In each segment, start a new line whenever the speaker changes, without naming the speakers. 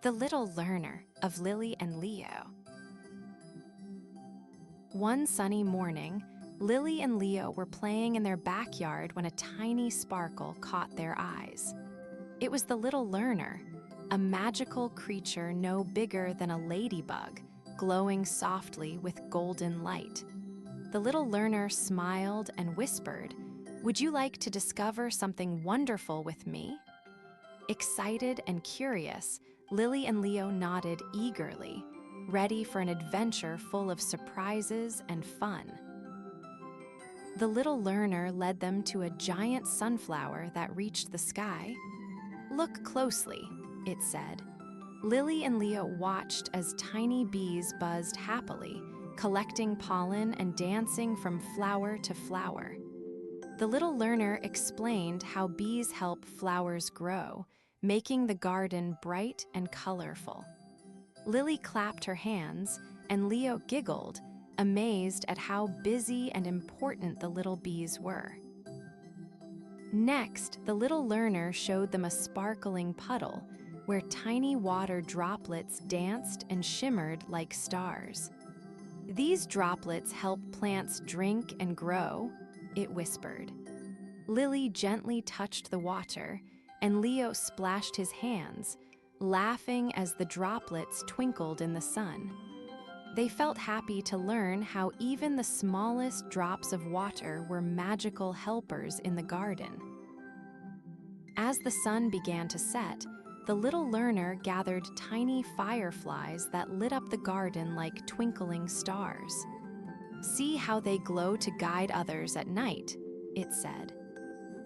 The Little Learner of Lily and Leo. One sunny morning, Lily and Leo were playing in their backyard when a tiny sparkle caught their eyes. It was the Little Learner, a magical creature no bigger than a ladybug, glowing softly with golden light. The Little Learner smiled and whispered, "Would you like to discover something wonderful with me?" Excited and curious, Lily and Leo nodded eagerly, ready for an adventure full of surprises and fun. The Little Learner led them to a giant sunflower that reached the sky. "Look closely," it said. Lily and Leo watched as tiny bees buzzed happily, collecting pollen and dancing from flower to flower. The Little Learner explained how bees help flowers grow, making the garden bright and colorful. Lily clapped her hands, and Leo giggled, amazed at how busy and important the little bees were. Next, the Little Learner showed them a sparkling puddle where tiny water droplets danced and shimmered like stars. "These droplets help plants drink and grow," it whispered. Lily gently touched the water, and Leo splashed his hands, laughing as the droplets twinkled in the sun. They felt happy to learn how even the smallest drops of water were magical helpers in the garden. As the sun began to set, the Little Learner gathered tiny fireflies that lit up the garden like twinkling stars. "See how they glow to guide others at night," it said.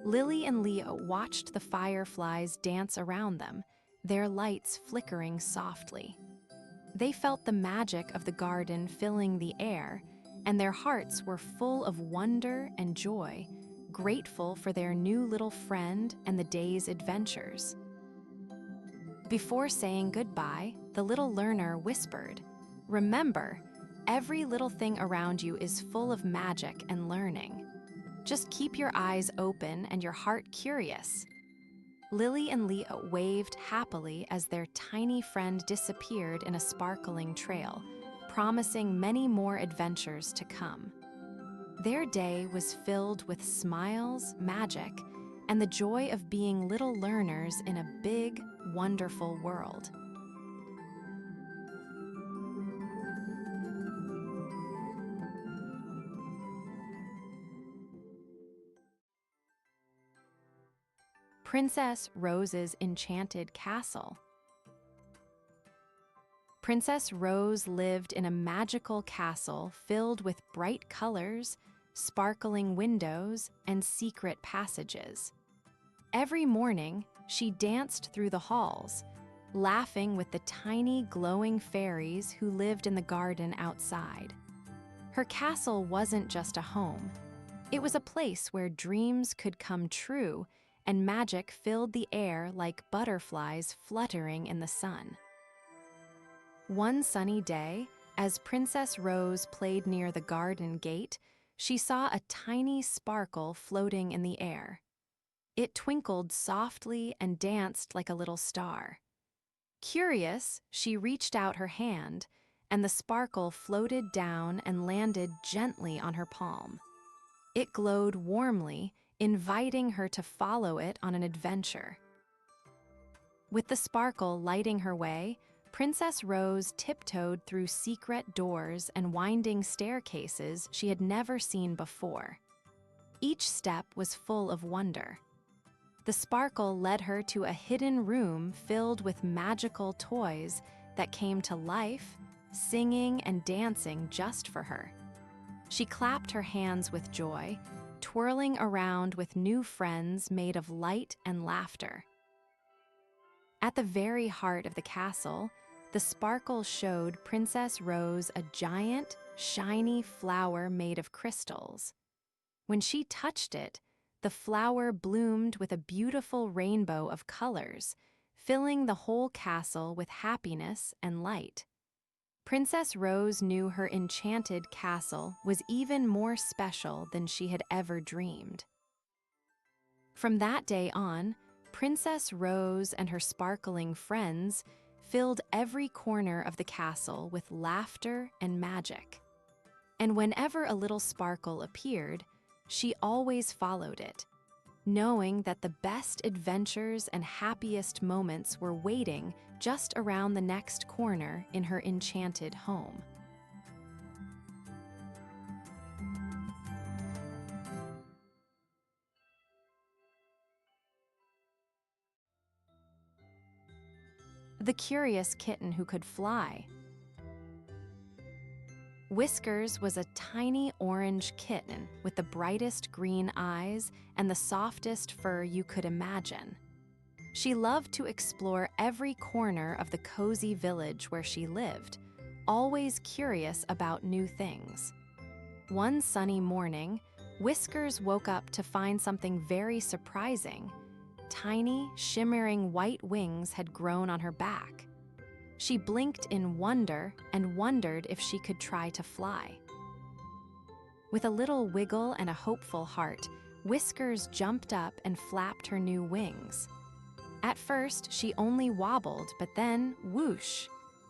Lily and Leo watched the fireflies dance around them, their lights flickering softly. They felt the magic of the garden filling the air, and their hearts were full of wonder and joy, grateful for their new little friend and the day's adventures. Before saying goodbye, the Little Learner whispered, "Remember, every little thing around you is full of magic and learning. Just keep your eyes open and your heart curious." Lily and Leo waved happily as their tiny friend disappeared in a sparkling trail, promising many more adventures to come. Their day was filled with smiles, magic, and the joy of being little learners in a big, wonderful world. Princess Rose's Enchanted Castle. Princess Rose lived in a magical castle filled with bright colors, sparkling windows, and secret passages. Every morning, she danced through the halls, laughing with the tiny glowing fairies who lived in the garden outside. Her castle wasn't just a home. It was a place where dreams could come true and magic filled the air like butterflies fluttering in the sun. One sunny day, as Princess Rose played near the garden gate, she saw a tiny sparkle floating in the air. It twinkled softly and danced like a little star. Curious, she reached out her hand, and the sparkle floated down and landed gently on her palm. It glowed warmly, inviting her to follow it on an adventure. With the sparkle lighting her way, Princess Rose tiptoed through secret doors and winding staircases she had never seen before. Each step was full of wonder. The sparkle led her to a hidden room filled with magical toys that came to life, singing and dancing just for her. She clapped her hands with joy, twirling around with new friends made of light and laughter. At the very heart of the castle, the sparkle showed Princess Rose a giant, shiny flower made of crystals. When she touched it, the flower bloomed with a beautiful rainbow of colors, filling the whole castle with happiness and light. Princess Rose knew her enchanted castle was even more special than she had ever dreamed. From that day on, Princess Rose and her sparkling friends filled every corner of the castle with laughter and magic. And whenever a little sparkle appeared, she always followed it, knowing that the best adventures and happiest moments were waiting just around the next corner in her enchanted home. The Curious Kitten Who Could Fly. Whiskers was a tiny orange kitten with the brightest green eyes and the softest fur you could imagine. She loved to explore every corner of the cozy village where she lived, always curious about new things. One sunny morning, Whiskers woke up to find something very surprising. Tiny, shimmering white wings had grown on her back. She blinked in wonder and wondered if she could try to fly. With a little wiggle and a hopeful heart, Whiskers jumped up and flapped her new wings. At first, she only wobbled, but then, whoosh,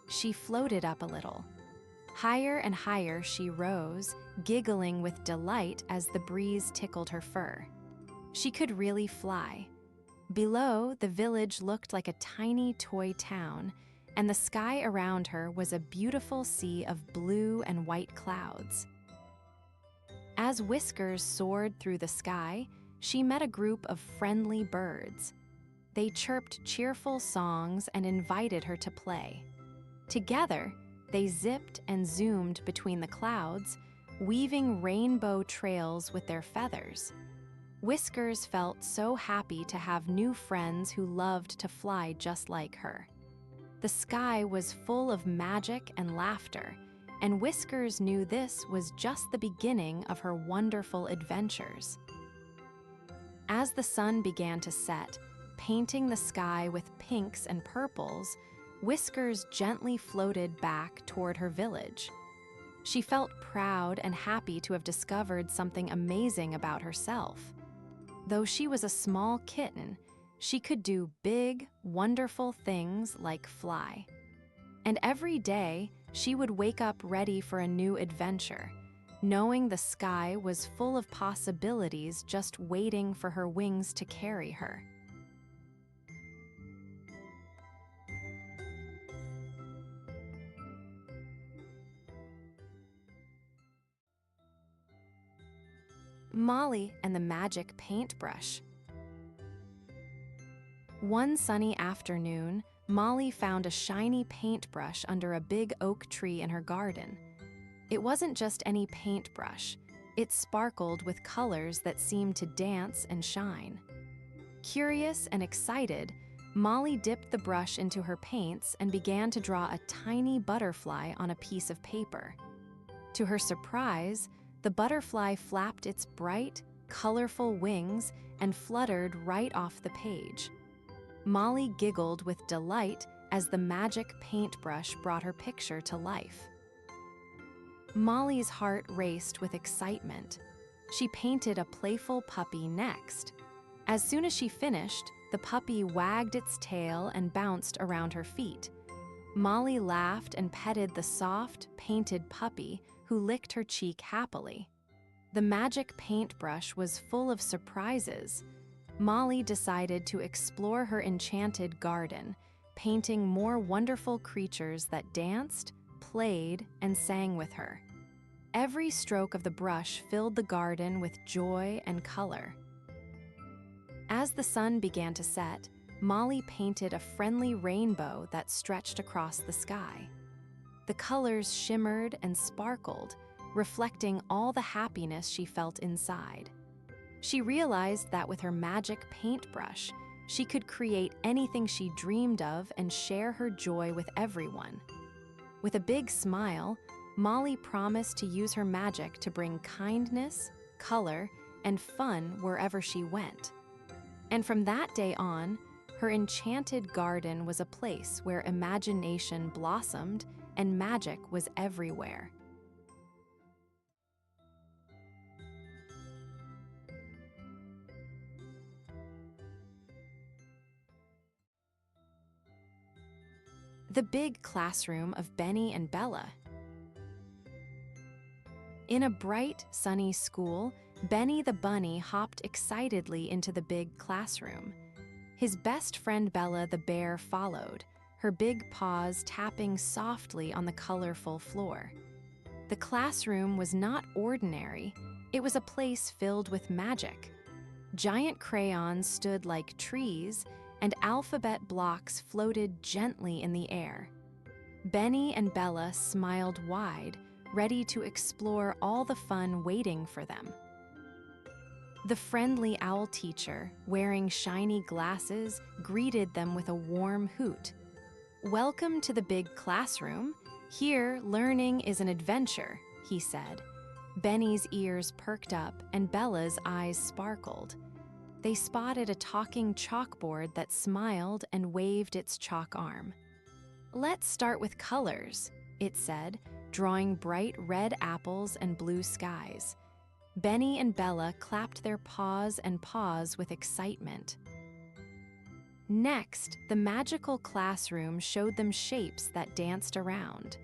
she floated up a little. Higher and higher she rose, giggling with delight as the breeze tickled her fur. She could really fly. Below, the village looked like a tiny toy town, and the sky around her was a beautiful sea of blue and white clouds. As Whiskers soared through the sky, she met a group of friendly birds. They chirped cheerful songs and invited her to play. Together, they zipped and zoomed between the clouds, weaving rainbow trails with their feathers. Whiskers felt so happy to have new friends who loved to fly just like her. The sky was full of magic and laughter, and Whiskers knew this was just the beginning of her wonderful adventures. As the sun began to set, painting the sky with pinks and purples, Whiskers gently floated back toward her village. She felt proud and happy to have discovered something amazing about herself. Though she was a small kitten, she could do big, wonderful things like fly. And every day, she would wake up ready for a new adventure, knowing the sky was full of possibilities just waiting for her wings to carry her. Molly and the Magic Paintbrush. One sunny afternoon, Molly found a shiny paintbrush under a big oak tree in her garden. It wasn't just any paintbrush. It sparkled with colors that seemed to dance and shine. Curious and excited, Molly dipped the brush into her paints and began to draw a tiny butterfly on a piece of paper. To her surprise, the butterfly flapped its bright, colorful wings and fluttered right off the page. Molly giggled with delight as the magic paintbrush brought her picture to life. Molly's heart raced with excitement. She painted a playful puppy next. As soon as she finished, the puppy wagged its tail and bounced around her feet. Molly laughed and petted the soft, painted puppy, who licked her cheek happily. The magic paintbrush was full of surprises. Molly decided to explore her enchanted garden, painting more wonderful creatures that danced, played, and sang with her. Every stroke of the brush filled the garden with joy and color. As the sun began to set, Molly painted a friendly rainbow that stretched across the sky. The colors shimmered and sparkled, reflecting all the happiness she felt inside. She realized that with her magic paintbrush, she could create anything she dreamed of and share her joy with everyone. With a big smile, Molly promised to use her magic to bring kindness, color, and fun wherever she went. And from that day on, her enchanted garden was a place where imagination blossomed and magic was everywhere. The big classroom of Benny and Bella. In a bright, sunny school, Benny the bunny hopped excitedly into the big classroom. His best friend Bella the bear followed, her big paws tapping softly on the colorful floor. The classroom was not ordinary. It was a place filled with magic. Giant crayons stood like trees, and alphabet blocks floated gently in the air. Benny and Bella smiled wide, ready to explore all the fun waiting for them. The friendly owl teacher, wearing shiny glasses, greeted them with a warm hoot. "Welcome to the big classroom. Here, learning is an adventure," he said. Benny's ears perked up and Bella's eyes sparkled. They spotted a talking chalkboard that smiled and waved its chalk arm. "Let's start with colors," it said, drawing bright red apples and blue skies. Benny and Bella clapped their paws and paws with excitement. Next, the magical classroom showed them shapes that danced around.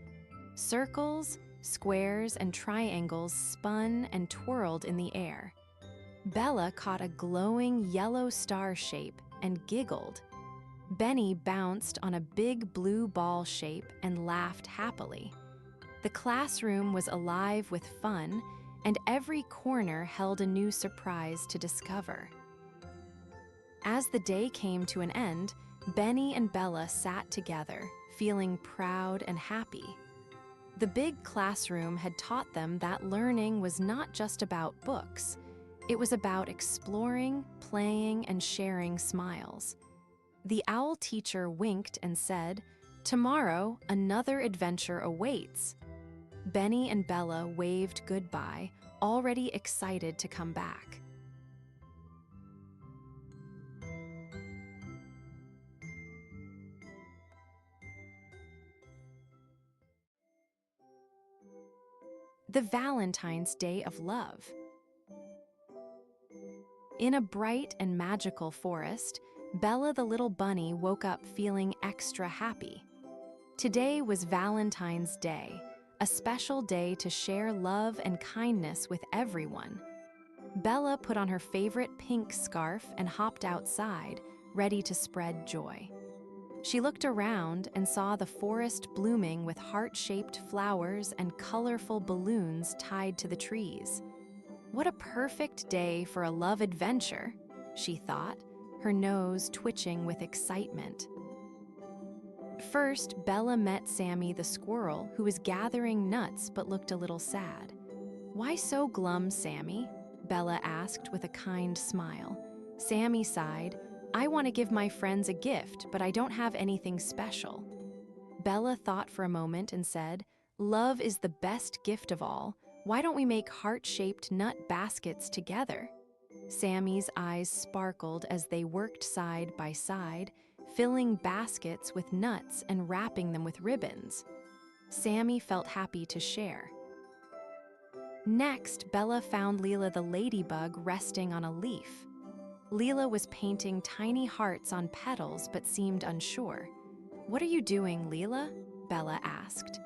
Circles, squares, and triangles spun and twirled in the air. Bella caught a glowing yellow star shape and giggled. Benny bounced on a big blue ball shape and laughed happily. The classroom was alive with fun, and every corner held a new surprise to discover. As the day came to an end, Benny and Bella sat together, feeling proud and happy. The big classroom had taught them that learning was not just about books. It was about exploring, playing, and sharing smiles. The owl teacher winked and said, "Tomorrow, another adventure awaits." Benny and Bella waved goodbye, already excited to come back. The Valentine's Day of Love. In a bright and magical forest, Bella the little bunny woke up feeling extra happy. Today was Valentine's Day, a special day to share love and kindness with everyone. Bella put on her favorite pink scarf and hopped outside, ready to spread joy. She looked around and saw the forest blooming with heart-shaped flowers and colorful balloons tied to the trees. "What a perfect day for a love adventure," she thought, her nose twitching with excitement. First, Bella met Sammy the squirrel, who was gathering nuts but looked a little sad. "Why so glum, Sammy?" Bella asked with a kind smile. Sammy sighed, "I want to give my friends a gift, but I don't have anything special." Bella thought for a moment and said, "Love is the best gift of all. Why don't we make heart-shaped nut baskets together?" Sammy's eyes sparkled as they worked side by side, filling baskets with nuts and wrapping them with ribbons. Sammy felt happy to share. Next, Bella found Leela the ladybug resting on a leaf. Leela was painting tiny hearts on petals but seemed unsure. "What are you doing, Leela?" Bella asked.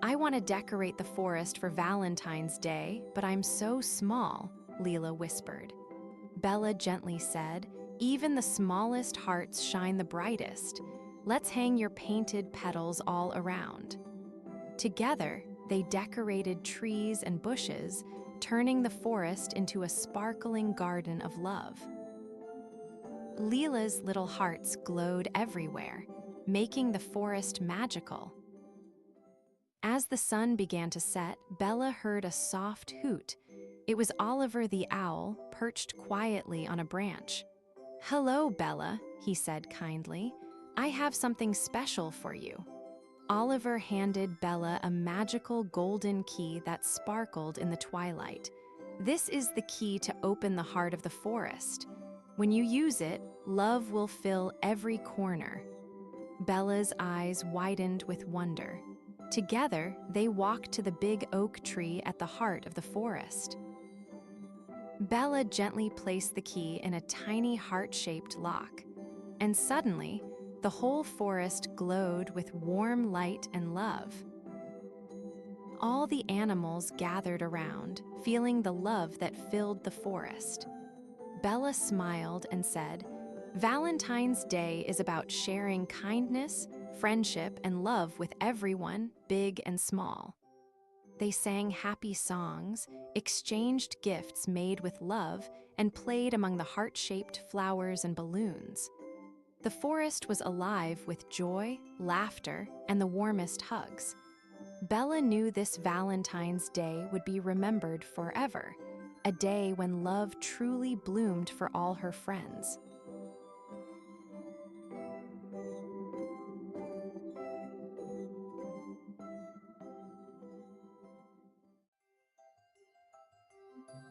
"I want to decorate the forest for Valentine's Day, but I'm so small," Leela whispered. Bella gently said, "Even the smallest hearts shine the brightest. Let's hang your painted petals all around." Together, they decorated trees and bushes, turning the forest into a sparkling garden of love. Leela's little hearts glowed everywhere, making the forest magical. As the sun began to set, Bella heard a soft hoot. It was Oliver the owl, perched quietly on a branch. "Hello, Bella," he said kindly. "I have something special for you." Oliver handed Bella a magical golden key that sparkled in the twilight. "This is the key to open the heart of the forest. When you use it, love will fill every corner." Bella's eyes widened with wonder. Together, they walked to the big oak tree at the heart of the forest. Bella gently placed the key in a tiny heart-shaped lock, and suddenly, The whole forest glowed with warm light and love. All the animals gathered around, feeling the love that filled the forest. Bella smiled and said, "Valentine's Day is about sharing kindness, friendship, and love with everyone, big and small." They sang happy songs, exchanged gifts made with love, and played among the heart-shaped flowers and balloons. The forest was alive with joy, laughter, and the warmest hugs. Bella knew this Valentine's Day would be remembered forever, a day when love truly bloomed for all her friends.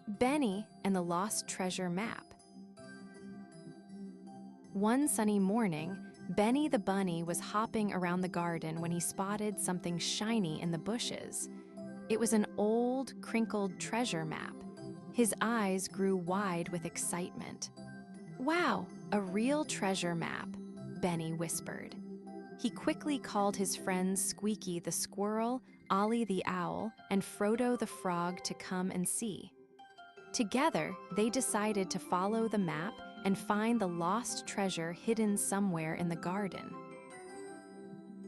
Benny and the Lost Treasure Map. One sunny morning, Benny the bunny was hopping around the garden when he spotted something shiny in the bushes. It was an old, crinkled treasure map. His eyes grew wide with excitement. "Wow, a real treasure map," Benny whispered. He quickly called his friends Squeaky the squirrel, Ollie the owl, and Frodo the frog to come and see. Together, they decided to follow the map and find the lost treasure hidden somewhere in the garden.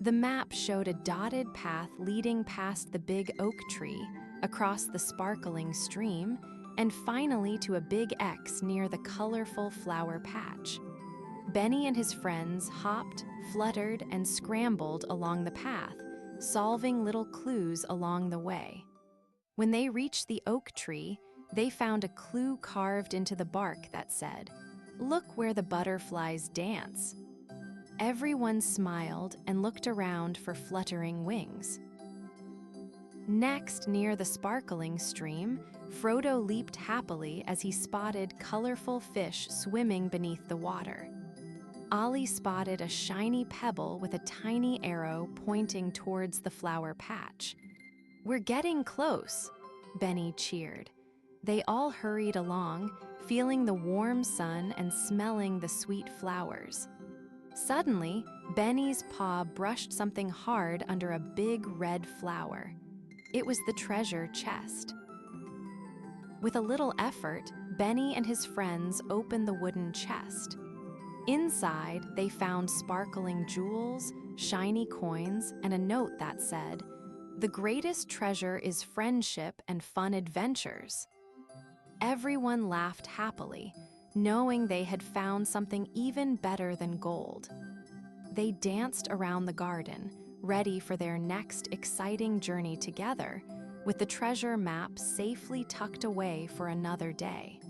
The map showed a dotted path leading past the big oak tree, across the sparkling stream, and finally to a big X near the colorful flower patch. Benny and his friends hopped, fluttered, and scrambled along the path, solving little clues along the way. When they reached the oak tree, they found a clue carved into the bark that said, "Look where the butterflies dance." Everyone smiled and looked around for fluttering wings. Next, near the sparkling stream, Frodo leaped happily as he spotted colorful fish swimming beneath the water. Ollie spotted a shiny pebble with a tiny arrow pointing towards the flower patch. "We're getting close," Benny cheered. They all hurried along, feeling the warm sun and smelling the sweet flowers. Suddenly, Benny's paw brushed something hard under a big red flower. It was the treasure chest. With a little effort, Benny and his friends opened the wooden chest. Inside, they found sparkling jewels, shiny coins, and a note that said, "The greatest treasure is friendship and fun adventures." Everyone laughed happily, knowing they had found something even better than gold. They danced around the garden, ready for their next exciting journey together, with the treasure map safely tucked away for another day.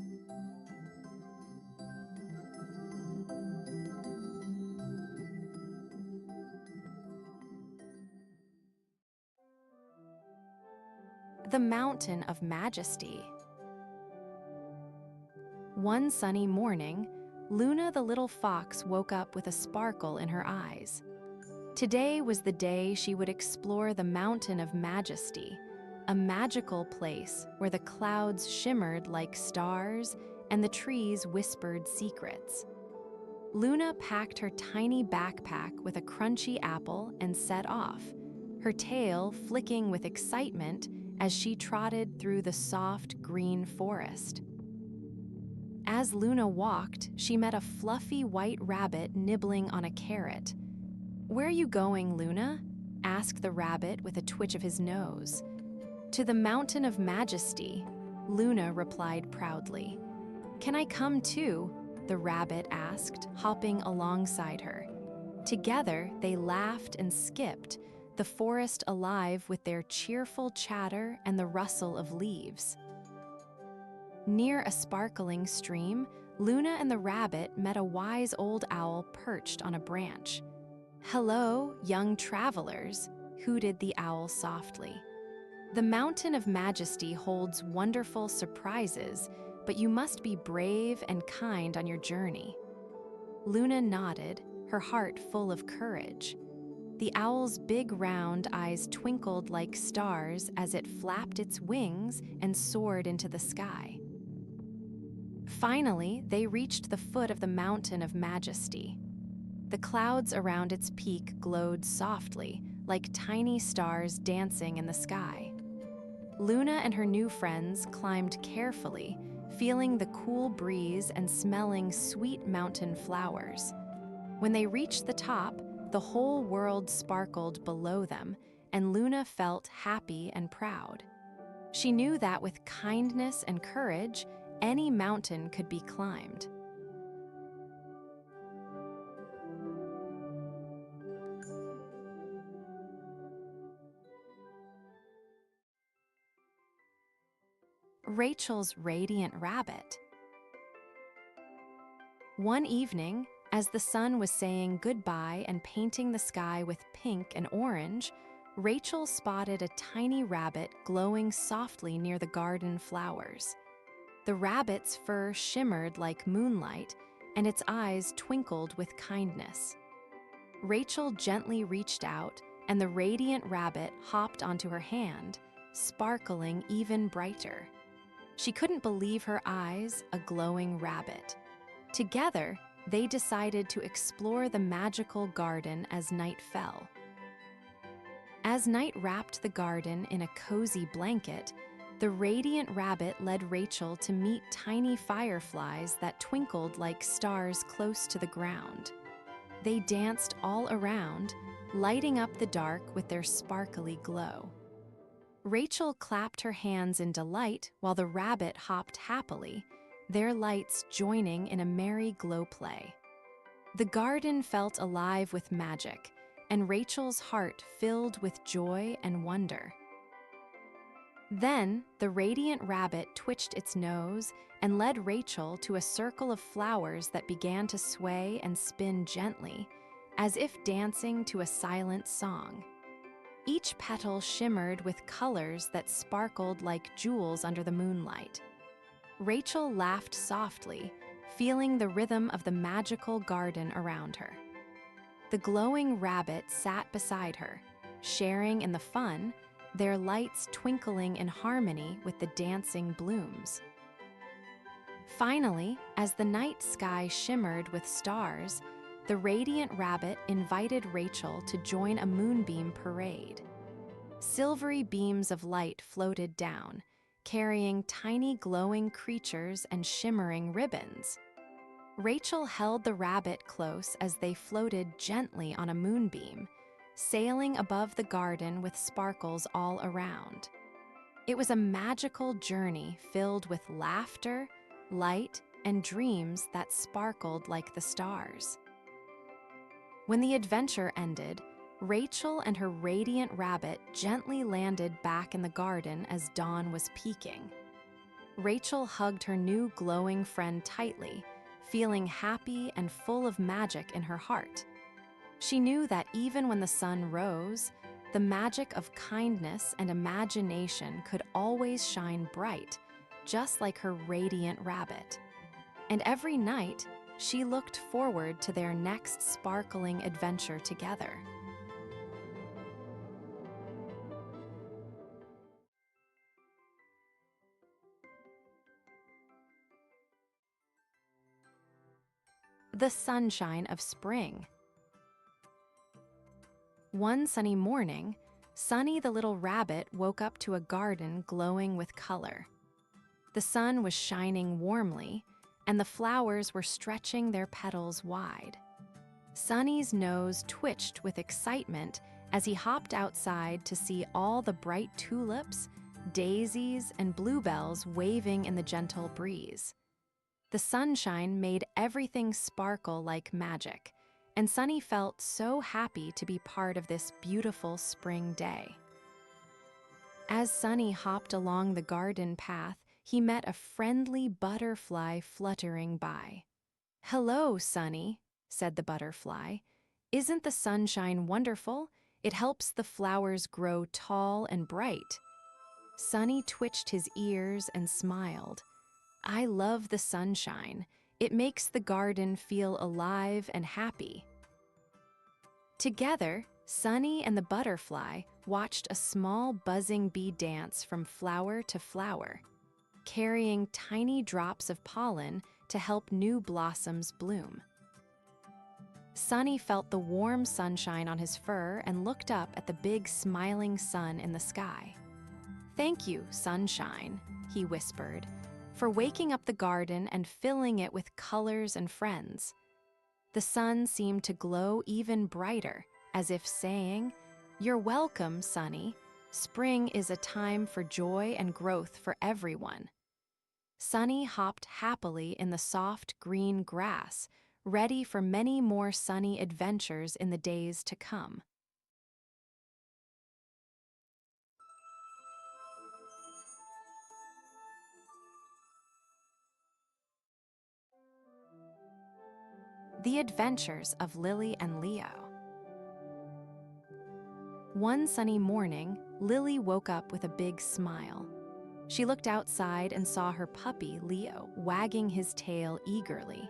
The Mountain of Majesty. One sunny morning, Luna the little fox woke up with a sparkle in her eyes. Today was the day she would explore the Mountain of Majesty, a magical place where the clouds shimmered like stars and the trees whispered secrets. Luna packed her tiny backpack with a crunchy apple and set off, her tail flicking with excitement as she trotted through the soft green forest. As Luna walked, she met a fluffy white rabbit nibbling on a carrot. "Where are you going, Luna?" asked the rabbit with a twitch of his nose. "To the Mountain of Majesty," Luna replied proudly. "Can I come too?" the rabbit asked, hopping alongside her. Together, they laughed and skipped, the forest alive with their cheerful chatter and the rustle of leaves. Near a sparkling stream, Luna and the rabbit met a wise old owl perched on a branch. "Hello, young travelers," hooted the owl softly. "The Mountain of Majesty holds wonderful surprises, but you must be brave and kind on your journey." Luna nodded, her heart full of courage. The owl's big round eyes twinkled like stars as it flapped its wings and soared into the sky. Finally, they reached the foot of the Mountain of Majesty. The clouds around its peak glowed softly, like tiny stars dancing in the sky. Luna and her new friends climbed carefully, feeling the cool breeze and smelling sweet mountain flowers. When they reached the top, the whole world sparkled below them, and Luna felt happy and proud. She knew that with kindness and courage, any mountain could be climbed. Rachel's Radiant Rabbit. One evening, as the sun was saying goodbye and painting the sky with pink and orange, Rachel spotted a tiny rabbit glowing softly near the garden flowers. The rabbit's fur shimmered like moonlight, and its eyes twinkled with kindness. Rachel gently reached out, and the radiant rabbit hopped onto her hand, sparkling even brighter. She couldn't believe her eyes, a glowing rabbit. Together, they decided to explore the magical garden as night fell. As night wrapped the garden in a cozy blanket, the radiant rabbit led Rachel to meet tiny fireflies that twinkled like stars close to the ground. They danced all around, lighting up the dark with their sparkly glow. Rachel clapped her hands in delight while the rabbit hopped happily, their lights joining in a merry glow play. The garden felt alive with magic, and Rachel's heart filled with joy and wonder. Then, the radiant rabbit twitched its nose and led Rachel to a circle of flowers that began to sway and spin gently, as if dancing to a silent song. Each petal shimmered with colors that sparkled like jewels under the moonlight. Rachel laughed softly, feeling the rhythm of the magical garden around her. The glowing rabbit sat beside her, sharing in the fun, their lights twinkling in harmony with the dancing blooms. Finally, as the night sky shimmered with stars, the radiant rabbit invited Rachel to join a moonbeam parade. Silvery beams of light floated down, carrying tiny glowing creatures and shimmering ribbons. Rachel held the rabbit close as they floated gently on a moonbeam, sailing above the garden with sparkles all around. It was a magical journey filled with laughter, light, and dreams that sparkled like the stars. When the adventure ended, Rachel and her radiant rabbit gently landed back in the garden as dawn was peaking. Rachel hugged her new glowing friend tightly, feeling happy and full of magic in her heart. She knew that even when the sun rose, the magic of kindness and imagination could always shine bright, just like her radiant rabbit. And every night, she looked forward to their next sparkling adventure together. The sunshine of spring. One sunny morning, Sunny the little rabbit woke up to a garden glowing with color. The sun was shining warmly, and the flowers were stretching their petals wide. Sunny's nose twitched with excitement as he hopped outside to see all the bright tulips, daisies, and bluebells waving in the gentle breeze. The sunshine made everything sparkle like magic, and Sunny felt so happy to be part of this beautiful spring day. As Sunny hopped along the garden path, he met a friendly butterfly fluttering by. "Hello, Sunny," said the butterfly. "Isn't the sunshine wonderful? It helps the flowers grow tall and bright." Sunny twitched his ears and smiled. "I love the sunshine. It makes the garden feel alive and happy." Together, Sunny and the butterfly watched a small buzzing bee dance from flower to flower, carrying tiny drops of pollen to help new blossoms bloom. Sunny felt the warm sunshine on his fur and looked up at the big smiling sun in the sky. "Thank you, sunshine," he whispered, "for waking up the garden and filling it with colors and friends." The sun seemed to glow even brighter, as if saying, "You're welcome, Sunny. Spring is a time for joy and growth for everyone." Sunny hopped happily in the soft green grass, ready for many more sunny adventures in the days to come. The Adventures of Lily and Leo. One sunny morning, Lily woke up with a big smile. She looked outside and saw her puppy, Leo, wagging his tail eagerly.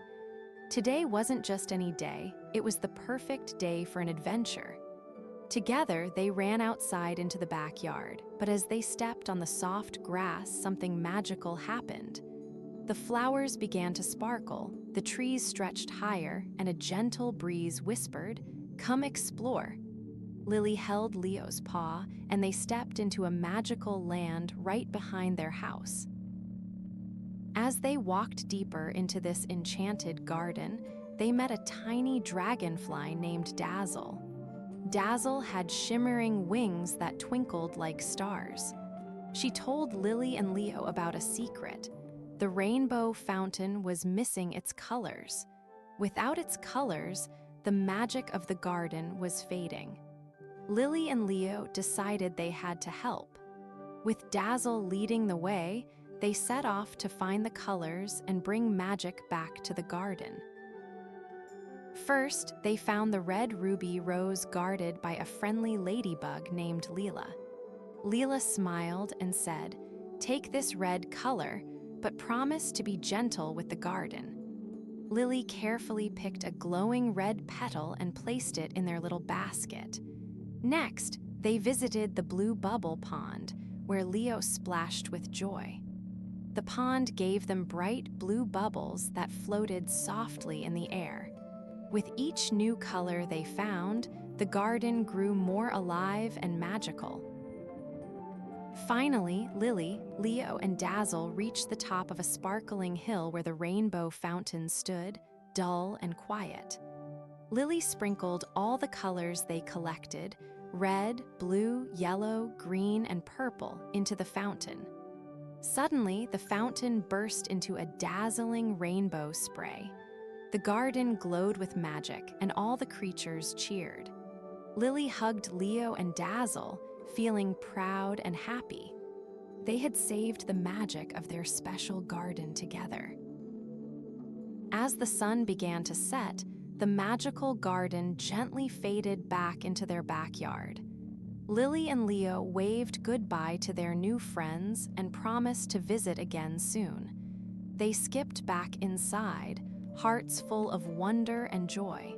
Today wasn't just any day, it was the perfect day for an adventure. Together, they ran outside into the backyard, but as they stepped on the soft grass, something magical happened. The flowers began to sparkle, the trees stretched higher, and a gentle breeze whispered, "Come explore." Lily held Leo's paw, and they stepped into a magical land right behind their house. As they walked deeper into this enchanted garden, they met a tiny dragonfly named Dazzle. Dazzle had shimmering wings that twinkled like stars. She told Lily and Leo about a secret. The rainbow fountain was missing its colors. Without its colors, the magic of the garden was fading. Lily and Leo decided they had to help. With Dazzle leading the way, they set off to find the colors and bring magic back to the garden. First, they found the red ruby rose guarded by a friendly ladybug named Leela. Leela smiled and said, "Take this red color, but promise to be gentle with the garden." Lily carefully picked a glowing red petal and placed it in their little basket. Next, they visited the blue bubble pond, where Leo splashed with joy. The pond gave them bright blue bubbles that floated softly in the air. With each new color they found, the garden grew more alive and magical. Finally, Lily, Leo, and Dazzle reached the top of a sparkling hill where the rainbow fountain stood, dull and quiet. Lily sprinkled all the colors they collected, red, blue, yellow, green, and purple, into the fountain. Suddenly, the fountain burst into a dazzling rainbow spray. The garden glowed with magic, and all the creatures cheered. Lily hugged Leo and Dazzle, feeling proud and happy. They had saved the magic of their special garden together. As the sun began to set, the magical garden gently faded back into their backyard. Lily and Leo waved goodbye to their new friends and promised to visit again soon. They skipped back inside, hearts full of wonder and joy.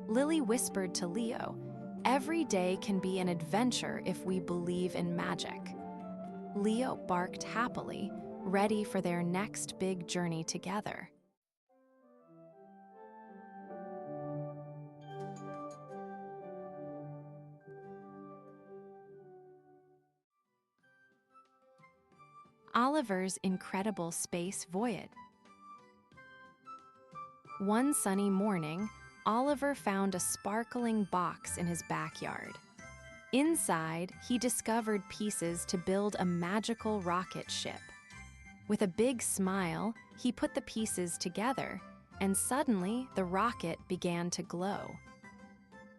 Lily whispered to Leo, "Every day can be an adventure if we believe in magic." Leo barked happily, ready for their next big journey together. Oliver's Incredible Space Voyage. One sunny morning, Oliver found a sparkling box in his backyard. Inside, he discovered pieces to build a magical rocket ship. With a big smile, he put the pieces together, and suddenly the rocket began to glow.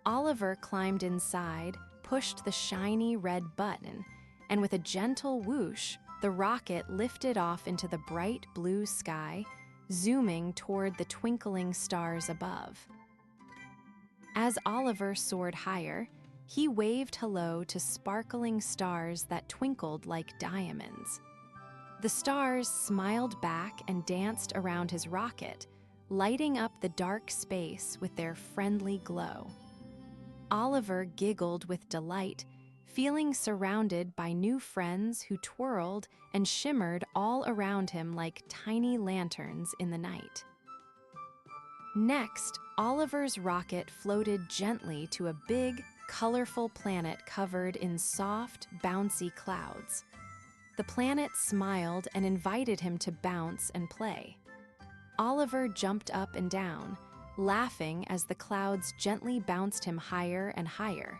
Oliver climbed inside, pushed the shiny red button, and with a gentle whoosh, the rocket lifted off into the bright blue sky, zooming toward the twinkling stars above. As Oliver soared higher, he waved hello to sparkling stars that twinkled like diamonds. The stars smiled back and danced around his rocket, lighting up the dark space with their friendly glow. Oliver giggled with delight, feeling surrounded by new friends who twirled and shimmered all around him like tiny lanterns in the night. Next, Oliver's rocket floated gently to a big, colorful planet covered in soft, bouncy clouds. The planet smiled and invited him to bounce and play. Oliver jumped up and down, laughing as the clouds gently bounced him higher and higher.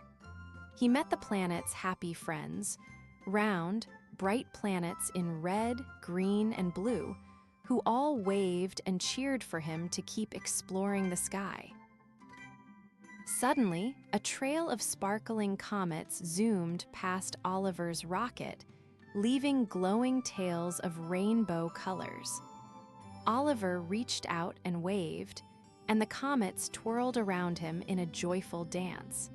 He met the planet's happy friends, round, bright planets in red, green, and blue, who all waved and cheered for him to keep exploring the sky. Suddenly, a trail of sparkling comets zoomed past Oliver's rocket, leaving glowing tails of rainbow colors. Oliver reached out and waved, and the comets twirled around him in a joyful dance.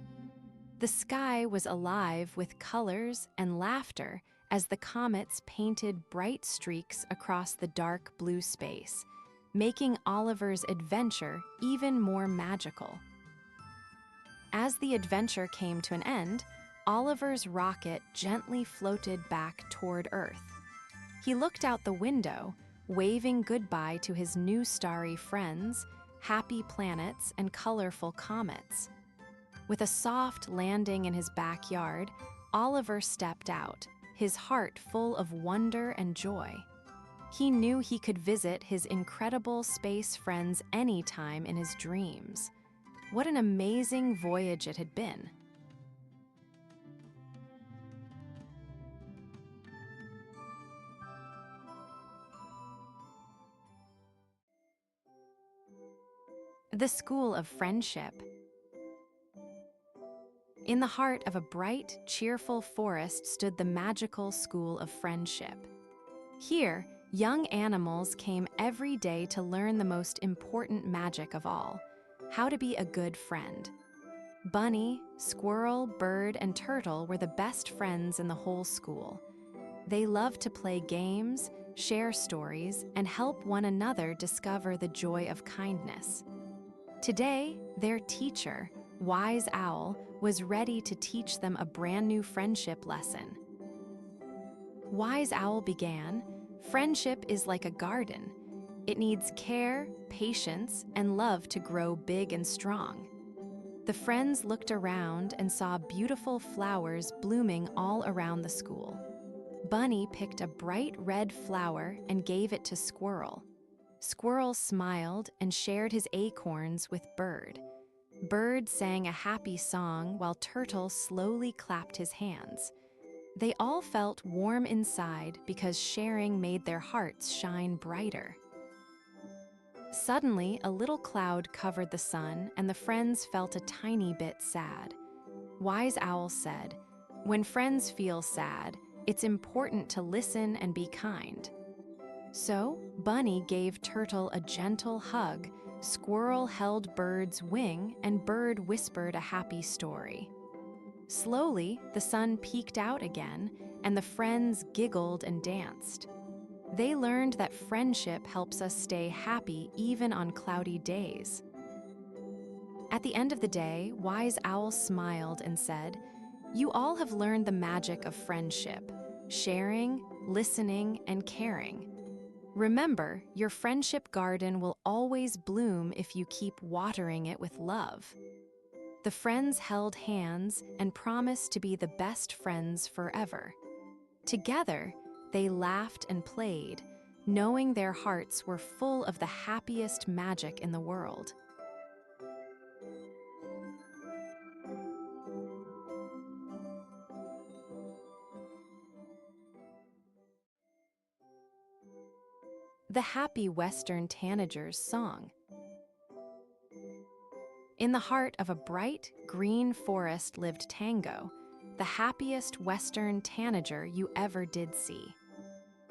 The sky was alive with colors and laughter as the comets painted bright streaks across the dark blue space, making Oliver's adventure even more magical. As the adventure came to an end, Oliver's rocket gently floated back toward Earth. He looked out the window, waving goodbye to his new starry friends, happy planets, and colorful comets. With a soft landing in his backyard, Oliver stepped out, his heart full of wonder and joy. He knew he could visit his incredible space friends anytime in his dreams. What an amazing voyage it had been. The School of Friendship. In the heart of a bright, cheerful forest stood the magical School of Friendship. Here, young animals came every day to learn the most important magic of all, how to be a good friend. Bunny, squirrel, bird, and turtle were the best friends in the whole school. They loved to play games, share stories, and help one another discover the joy of kindness. Today, their teacher, Wise Owl, was ready to teach them a brand new friendship lesson. Wise Owl began, "Friendship is like a garden. It needs care, patience, and love to grow big and strong." The friends looked around and saw beautiful flowers blooming all around the school. Bunny picked a bright red flower and gave it to Squirrel. Squirrel smiled and shared his acorns with Bird. Bird sang a happy song while Turtle slowly clapped his hands. They all felt warm inside because sharing made their hearts shine brighter. Suddenly, a little cloud covered the sun, and the friends felt a tiny bit sad. Wise Owl said, "When friends feel sad, it's important to listen and be kind." So, Bunny gave Turtle a gentle hug, Squirrel held Bird's wing, and Bird whispered a happy story. Slowly, the sun peeked out again, and the friends giggled and danced. They learned that friendship helps us stay happy even on cloudy days. At the end of the day, Wise Owl smiled and said, "You all have learned the magic of friendship, sharing, listening, and caring. Remember, your friendship garden will always bloom if you keep watering it with love." The friends held hands and promised to be the best friends forever. Together, they laughed and played, knowing their hearts were full of the happiest magic in the world. The Happy Western Tanager's Song. In the heart of a bright, green forest lived Tango, the happiest Western tanager you ever did see.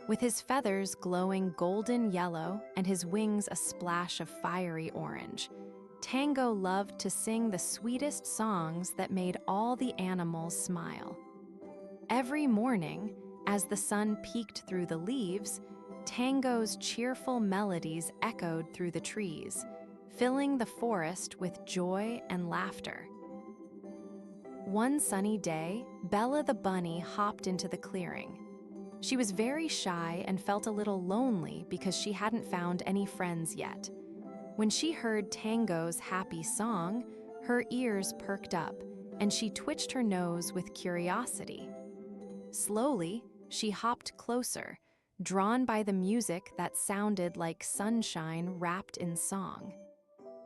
With his feathers glowing golden yellow and his wings a splash of fiery orange, Tango loved to sing the sweetest songs that made all the animals smile. Every morning, as the sun peeked through the leaves, Tango's cheerful melodies echoed through the trees, filling the forest with joy and laughter. One sunny day, Bella the bunny hopped into the clearing. She was very shy and felt a little lonely because she hadn't found any friends yet. When she heard Tango's happy song, her ears perked up, and she twitched her nose with curiosity. Slowly, she hopped closer, drawn by the music that sounded like sunshine wrapped in song.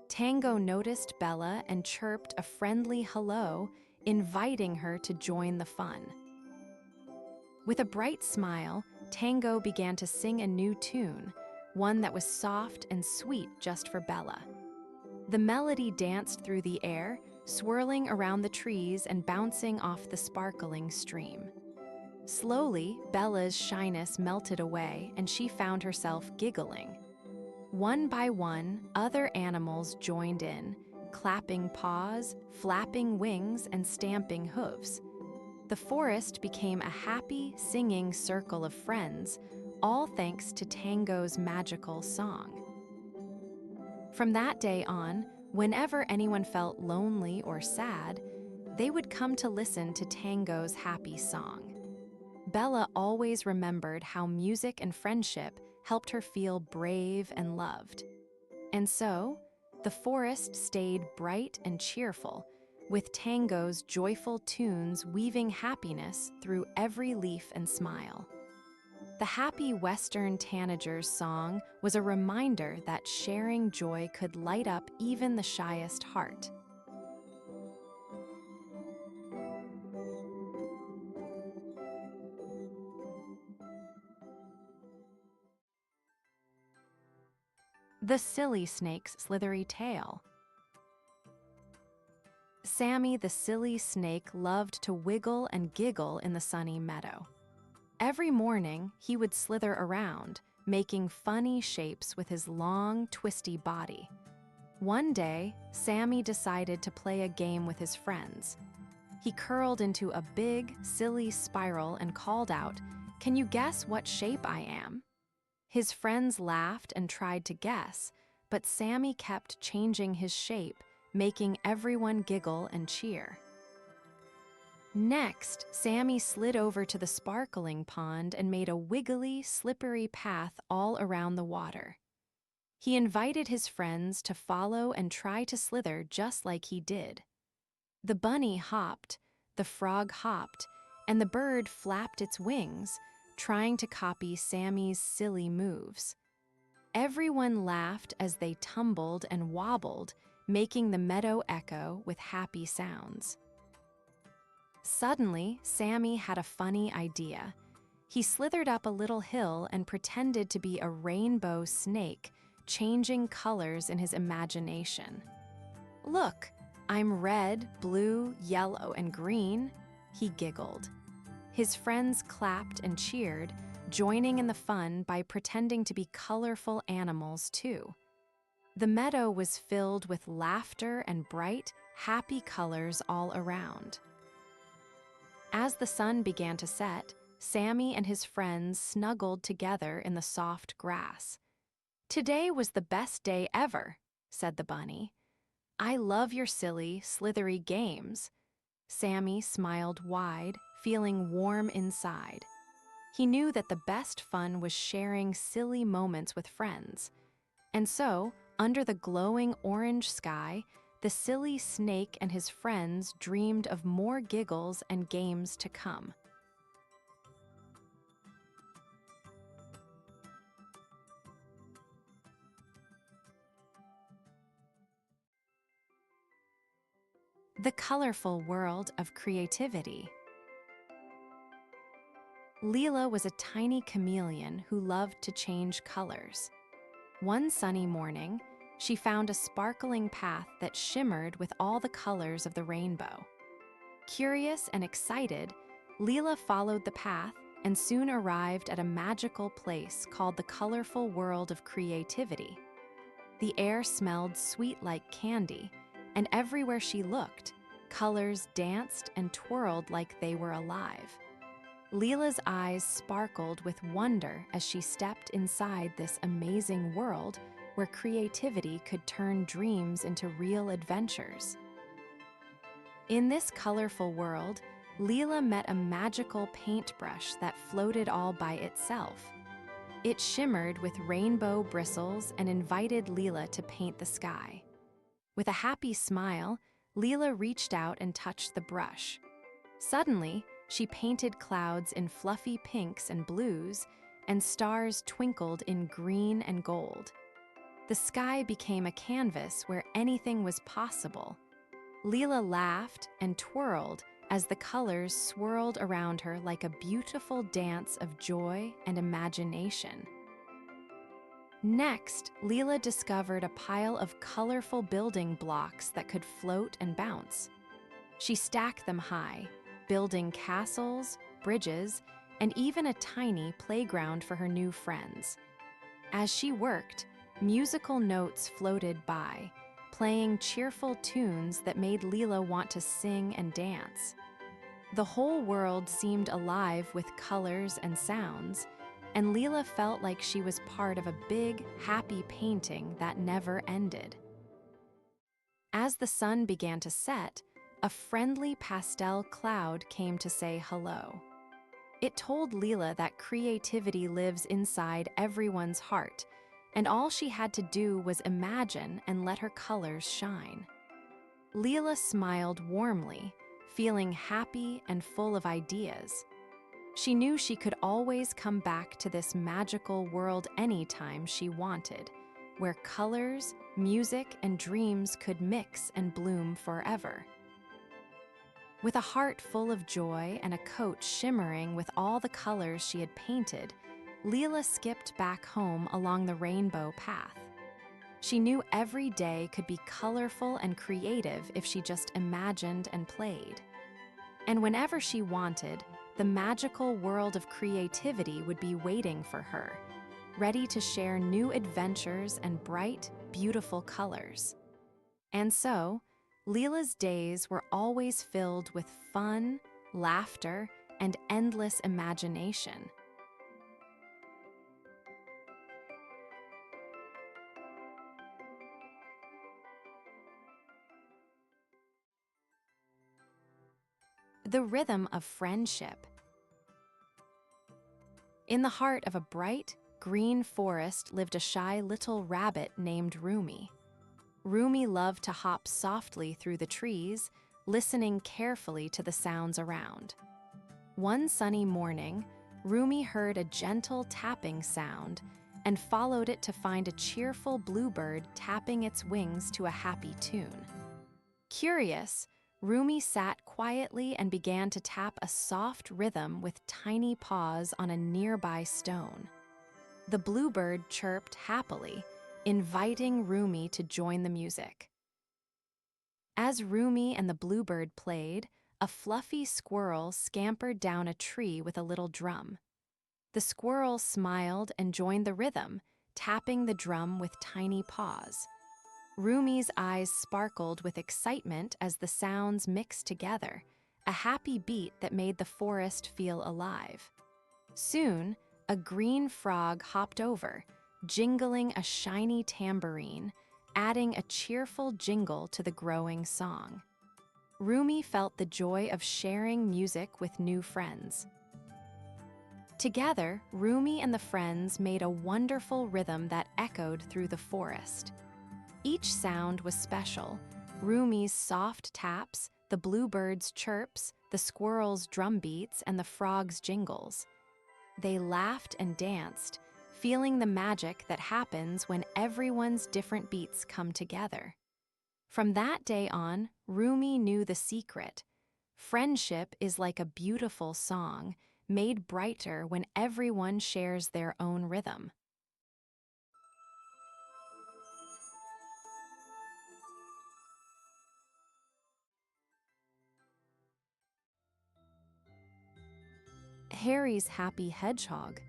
Tango noticed Bella and chirped a friendly hello, inviting her to join the fun. With a bright smile, Tango began to sing a new tune, one that was soft and sweet just for Bella. The melody danced through the air, swirling around the trees and bouncing off the sparkling stream. Slowly, Bella's shyness melted away and she found herself giggling. One by one, other animals joined in, clapping paws, flapping wings, and stamping hooves. The forest became a happy, singing circle of friends, all thanks to Tango's magical song. From that day on, whenever anyone felt lonely or sad, they would come to listen to Tango's happy song. Bella always remembered how music and friendship helped her feel brave and loved. And so, the forest stayed bright and cheerful, with Tango's joyful tunes weaving happiness through every leaf and smile. The happy Western Tanager's song was a reminder that sharing joy could light up even the shyest heart. The silly snake's slithery tail. Sammy the silly snake loved to wiggle and giggle in the sunny meadow. Every morning, he would slither around, making funny shapes with his long, twisty body. One day, Sammy decided to play a game with his friends. He curled into a big, silly spiral and called out, "Can you guess what shape I am?" His friends laughed and tried to guess, but Sammy kept changing his shape, making everyone giggle and cheer. Next, Sammy slid over to the sparkling pond and made a wiggly, slippery path all around the water. He invited his friends to follow and try to slither just like he did. The bunny hopped, the frog hopped, and the bird flapped its wings, trying to copy Sammy's silly moves. Everyone laughed as they tumbled and wobbled, making the meadow echo with happy sounds. Suddenly, Sammy had a funny idea. He slithered up a little hill and pretended to be a rainbow snake, changing colors in his imagination. "Look, I'm red, blue, yellow, and green," he giggled. His friends clapped and cheered, joining in the fun by pretending to be colorful animals too. The meadow was filled with laughter and bright, happy colors all around. As the sun began to set, Sammy and his friends snuggled together in the soft grass. "Today was the best day ever," said the bunny. "I love your silly, slithery games." Sammy smiled wide, feeling warm inside. He knew that the best fun was sharing silly moments with friends. And so, under the glowing orange sky, the silly snake and his friends dreamed of more giggles and games to come. The colorful world of creativity. Leela was a tiny chameleon who loved to change colors. One sunny morning, she found a sparkling path that shimmered with all the colors of the rainbow. Curious and excited, Leela followed the path and soon arrived at a magical place called the colorful world of creativity. The air smelled sweet like candy, and everywhere she looked, colors danced and twirled like they were alive. Leela's eyes sparkled with wonder as she stepped inside this amazing world where creativity could turn dreams into real adventures. In this colorful world, Leela met a magical paintbrush that floated all by itself. It shimmered with rainbow bristles and invited Leela to paint the sky. With a happy smile, Leela reached out and touched the brush. Suddenly, she painted clouds in fluffy pinks and blues, and stars twinkled in green and gold. The sky became a canvas where anything was possible. Leela laughed and twirled as the colors swirled around her like a beautiful dance of joy and imagination. Next, Leela discovered a pile of colorful building blocks that could float and bounce. She stacked them high, building castles, bridges, and even a tiny playground for her new friends. As she worked, musical notes floated by, playing cheerful tunes that made Leela want to sing and dance. The whole world seemed alive with colors and sounds, and Leela felt like she was part of a big, happy painting that never ended. As the sun began to set, a friendly pastel cloud came to say hello. It told Leela that creativity lives inside everyone's heart, and all she had to do was imagine and let her colors shine. Leela smiled warmly, feeling happy and full of ideas. She knew she could always come back to this magical world anytime she wanted, where colors, music, and dreams could mix and bloom forever. With a heart full of joy and a coat shimmering with all the colors she had painted, Leela skipped back home along the rainbow path. She knew every day could be colorful and creative if she just imagined and played. And whenever she wanted, the magical world of creativity would be waiting for her, ready to share new adventures and bright, beautiful colors. And so, Leela's days were always filled with fun, laughter, and endless imagination. The rhythm of friendship. In the heart of a bright, green forest lived a shy little rabbit named Rumi. Rumi loved to hop softly through the trees, listening carefully to the sounds around. One sunny morning, Rumi heard a gentle tapping sound and followed it to find a cheerful bluebird tapping its wings to a happy tune. Curious, Rumi sat quietly and began to tap a soft rhythm with tiny paws on a nearby stone. The bluebird chirped happily, inviting Rumi to join the music. As Rumi and the bluebird played, a fluffy squirrel scampered down a tree with a little drum. The squirrel smiled and joined the rhythm, tapping the drum with tiny paws. Rumi's eyes sparkled with excitement as the sounds mixed together, a happy beat that made the forest feel alive. Soon, a green frog hopped over, jingling a shiny tambourine, adding a cheerful jingle to the growing song. Rumi felt the joy of sharing music with new friends. Together, Rumi and the friends made a wonderful rhythm that echoed through the forest. Each sound was special: Rumi's soft taps, the bluebird's chirps, the squirrel's drum beats, and the frog's jingles. They laughed and danced, feeling the magic that happens when everyone's different beats come together. From that day on, Rumi knew the secret. Friendship is like a beautiful song, made brighter when everyone shares their own rhythm. Harry's happy hedgehog.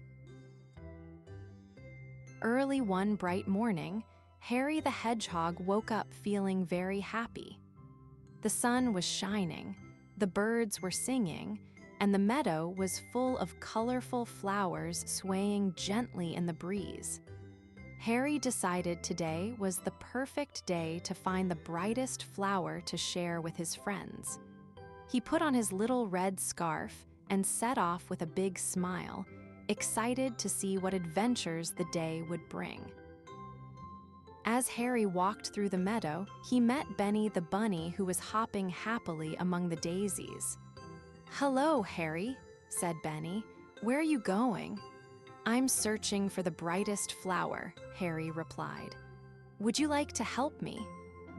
Early one bright morning, Harry the hedgehog woke up feeling very happy. The sun was shining, the birds were singing, and the meadow was full of colorful flowers swaying gently in the breeze. Harry decided today was the perfect day to find the brightest flower to share with his friends. He put on his little red scarf and set off with a big smile, excited to see what adventures the day would bring. As Harry walked through the meadow, he met Benny the bunny, who was hopping happily among the daisies. "Hello, Harry," said Benny. "Where are you going?" "I'm searching for the brightest flower," Harry replied. "Would you like to help me?"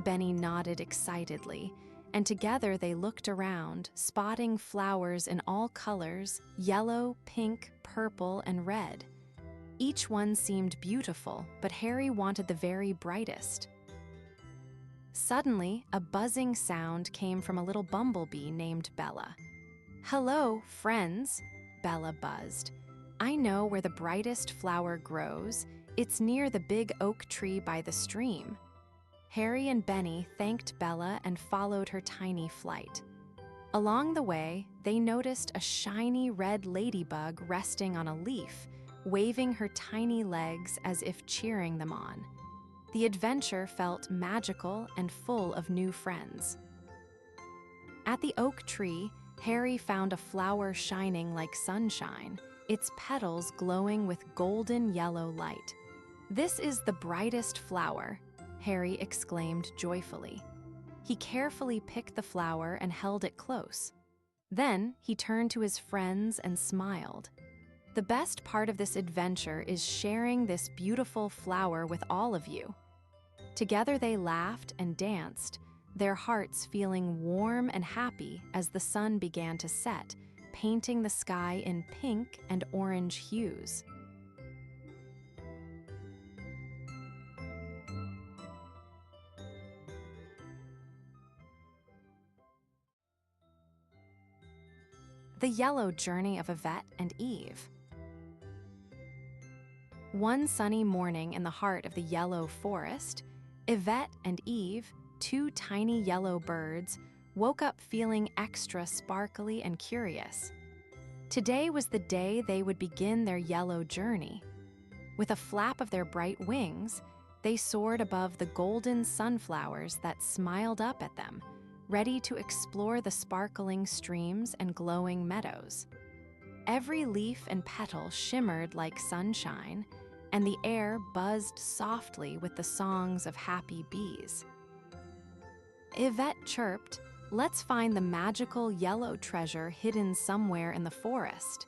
Benny nodded excitedly, and together they looked around, spotting flowers in all colors: yellow, pink, purple, and red. Each one seemed beautiful, but Harry wanted the very brightest. Suddenly, a buzzing sound came from a little bumblebee named Bella. "Hello, friends," Bella buzzed. "I know where the brightest flower grows. It's near the big oak tree by the stream." Harry and Benny thanked Bella and followed her tiny flight. Along the way, they noticed a shiny red ladybug resting on a leaf, waving her tiny legs as if cheering them on. The adventure felt magical and full of new friends. At the oak tree, Harry found a flower shining like sunshine, its petals glowing with golden yellow light. "This is the brightest flower," Harry exclaimed joyfully. He carefully picked the flower and held it close. Then he turned to his friends and smiled. "The best part of this adventure is sharing this beautiful flower with all of you." Together they laughed and danced, their hearts feeling warm and happy as the sun began to set, painting the sky in pink and orange hues. The Yellow Journey of Yvette and Yves. One sunny morning in the heart of the yellow forest, Yvette and Yves, two tiny yellow birds, woke up feeling extra sparkly and curious. Today was the day they would begin their yellow journey. With a flap of their bright wings, they soared above the golden sunflowers that smiled up at them, ready to explore the sparkling streams and glowing meadows. Every leaf and petal shimmered like sunshine, and the air buzzed softly with the songs of happy bees. Yvette chirped, "Let's find the magical yellow treasure hidden somewhere in the forest."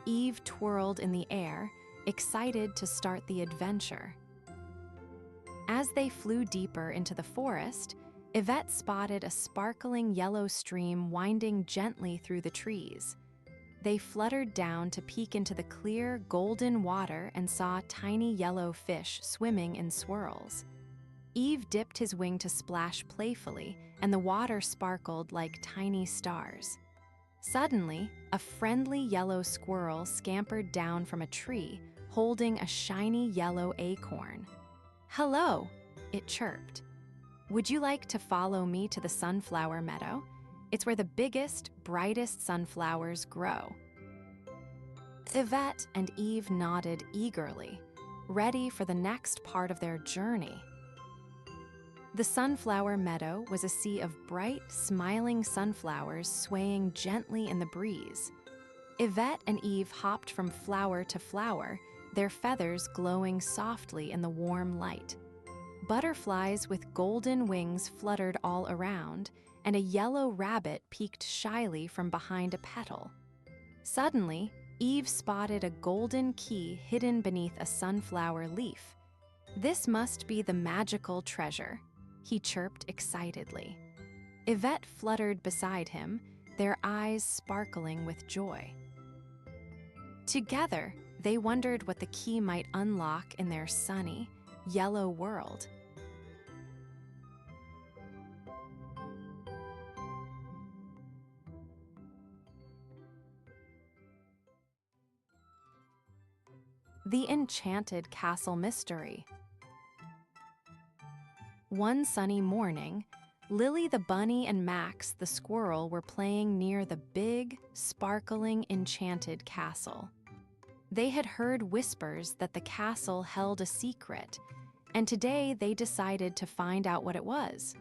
Yves twirled in the air, excited to start the adventure. As they flew deeper into the forest, Yvette spotted a sparkling yellow stream winding gently through the trees. They fluttered down to peek into the clear, golden water and saw tiny yellow fish swimming in swirls. Yves dipped his wing to splash playfully, and the water sparkled like tiny stars. Suddenly, a friendly yellow squirrel scampered down from a tree, holding a shiny yellow acorn. "Hello," it chirped. "Would you like to follow me to the sunflower meadow? It's where the biggest, brightest sunflowers grow." Yvette and Yves nodded eagerly, ready for the next part of their journey. The sunflower meadow was a sea of bright, smiling sunflowers swaying gently in the breeze. Yvette and Yves hopped from flower to flower, their feathers glowing softly in the warm light. Butterflies with golden wings fluttered all around, and a yellow rabbit peeked shyly from behind a petal. Suddenly, Yves spotted a golden key hidden beneath a sunflower leaf. "This must be the magical treasure," he chirped excitedly. Yvette fluttered beside him, their eyes sparkling with joy. Together, they wondered what the key might unlock in their sunny, yellow world. The Enchanted Castle Mystery. One sunny morning, Lily the bunny and Max the squirrel were playing near the big, sparkling enchanted castle. They had heard whispers that the castle held a secret, and today they decided to find out what it was.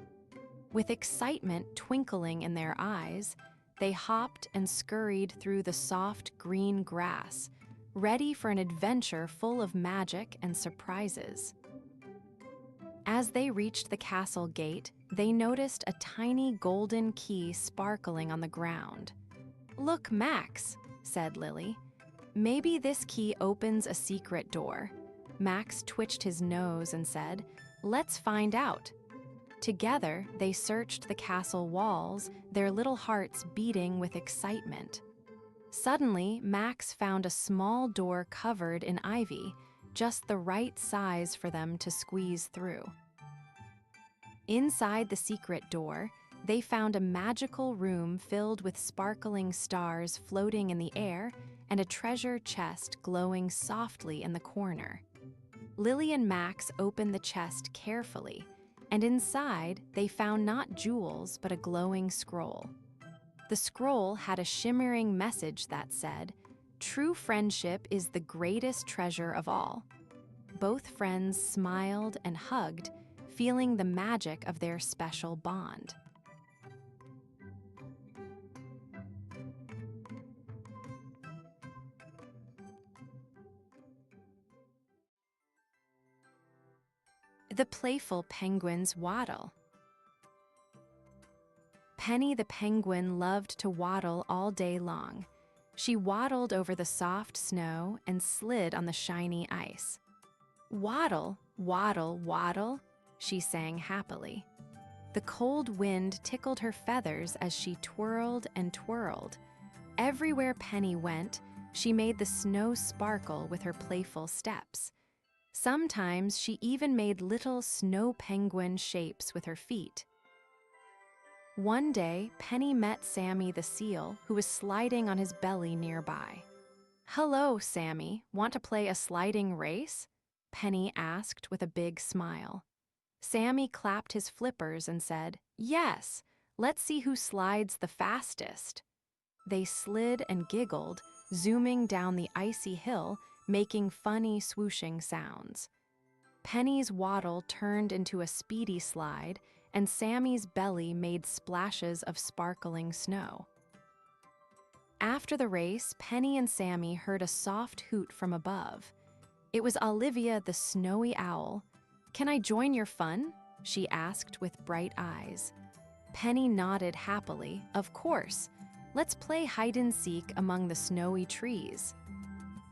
With excitement twinkling in their eyes, they hopped and scurried through the soft green grass, ready for an adventure full of magic and surprises. As they reached the castle gate, they noticed a tiny golden key sparkling on the ground. "Look, Max," said Lily. "Maybe this key opens a secret door." Max twitched his nose and said, "Let's find out." Together, they searched the castle walls, their little hearts beating with excitement. Suddenly, Max found a small door covered in ivy, just the right size for them to squeeze through. Inside the secret door, they found a magical room filled with sparkling stars floating in the air and a treasure chest glowing softly in the corner. Lily and Max opened the chest carefully, and inside they found not jewels but a glowing scroll. The scroll had a shimmering message that said, "True friendship is the greatest treasure of all." Both friends smiled and hugged, feeling the magic of their special bond. The Playful Penguin's Waddle. Penny the penguin loved to waddle all day long. She waddled over the soft snow and slid on the shiny ice. "Waddle, waddle, waddle," she sang happily. The cold wind tickled her feathers as she twirled and twirled. Everywhere Penny went, she made the snow sparkle with her playful steps. Sometimes she even made little snow penguin shapes with her feet. One day, Penny met Sammy the seal, who was sliding on his belly nearby. "Hello, Sammy. Want to play a sliding race?" Penny asked with a big smile. Sammy clapped his flippers and said, "Yes, let's see who slides the fastest." They slid and giggled, zooming down the icy hill, making funny swooshing sounds. Penny's waddle turned into a speedy slide, and Sammy's belly made splashes of sparkling snow. After the race, Penny and Sammy heard a soft hoot from above. It was Olivia the snowy owl. "Can I join your fun?" she asked with bright eyes. Penny nodded happily. "Of course. Let's play hide-and-seek among the snowy trees."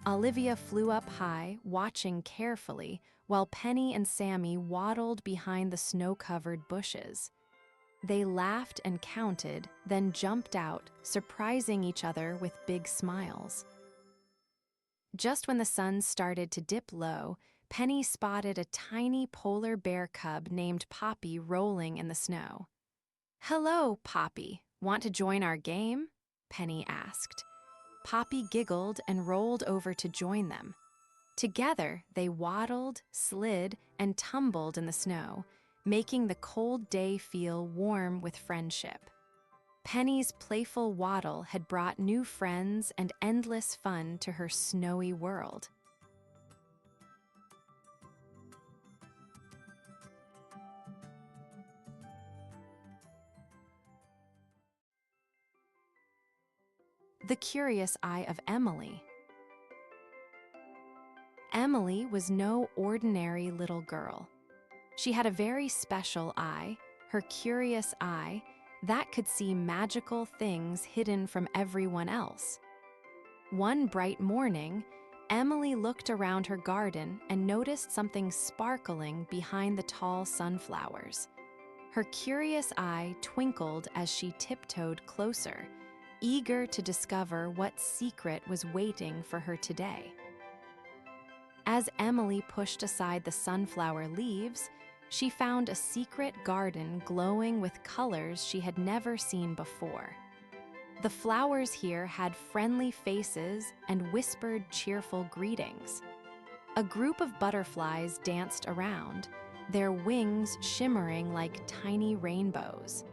Olivia flew up high, watching carefully, while Penny and Sammy waddled behind the snow-covered bushes. They laughed and counted, then jumped out, surprising each other with big smiles. Just when the sun started to dip low, Penny spotted a tiny polar bear cub named Poppy rolling in the snow. "Hello, Poppy. Want to join our game?" Penny asked. Poppy giggled and rolled over to join them. Together, they waddled, slid, and tumbled in the snow, making the cold day feel warm with friendship. Penny's playful waddle had brought new friends and endless fun to her snowy world. The Curious Eye of Emily. Emily was no ordinary little girl. She had a very special eye, her curious eye, that could see magical things hidden from everyone else. One bright morning, Emily looked around her garden and noticed something sparkling behind the tall sunflowers. Her curious eye twinkled as she tiptoed closer, eager to discover what secret was waiting for her today. As Emily pushed aside the sunflower leaves, she found a secret garden glowing with colors she had never seen before. The flowers here had friendly faces and whispered cheerful greetings. A group of butterflies danced around, their wings shimmering like tiny rainbows.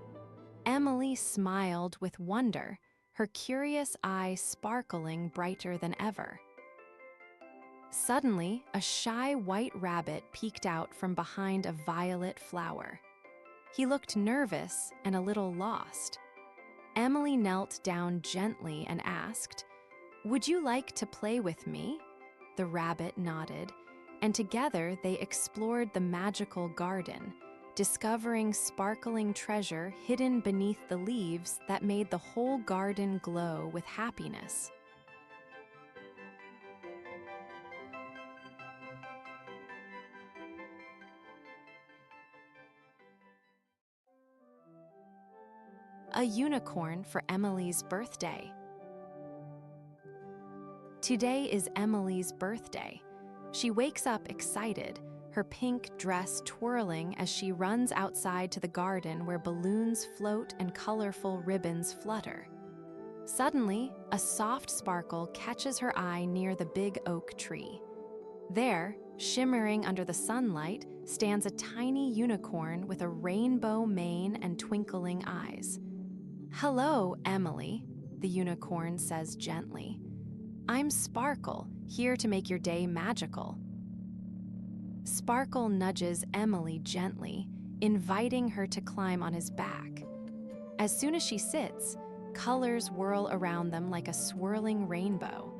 Emily smiled with wonder, her curious eye sparkling brighter than ever. Suddenly, a shy white rabbit peeked out from behind a violet flower. He looked nervous and a little lost. Emily knelt down gently and asked, "Would you like to play with me?" The rabbit nodded, and together they explored the magical garden, discovering sparkling treasure hidden beneath the leaves that made the whole garden glow with happiness. A unicorn for Emily's birthday. Today is Emily's birthday. She wakes up excited, her pink dress twirling as she runs outside to the garden where balloons float and colorful ribbons flutter. Suddenly, a soft sparkle catches her eye near the big oak tree. There, shimmering under the sunlight, stands a tiny unicorn with a rainbow mane and twinkling eyes. "Hello, Emily," the unicorn says gently. "I'm Sparkle, here to make your day magical." Sparkle nudges Emily gently, inviting her to climb on his back. As soon as she sits, colors whirl around them like a swirling rainbow.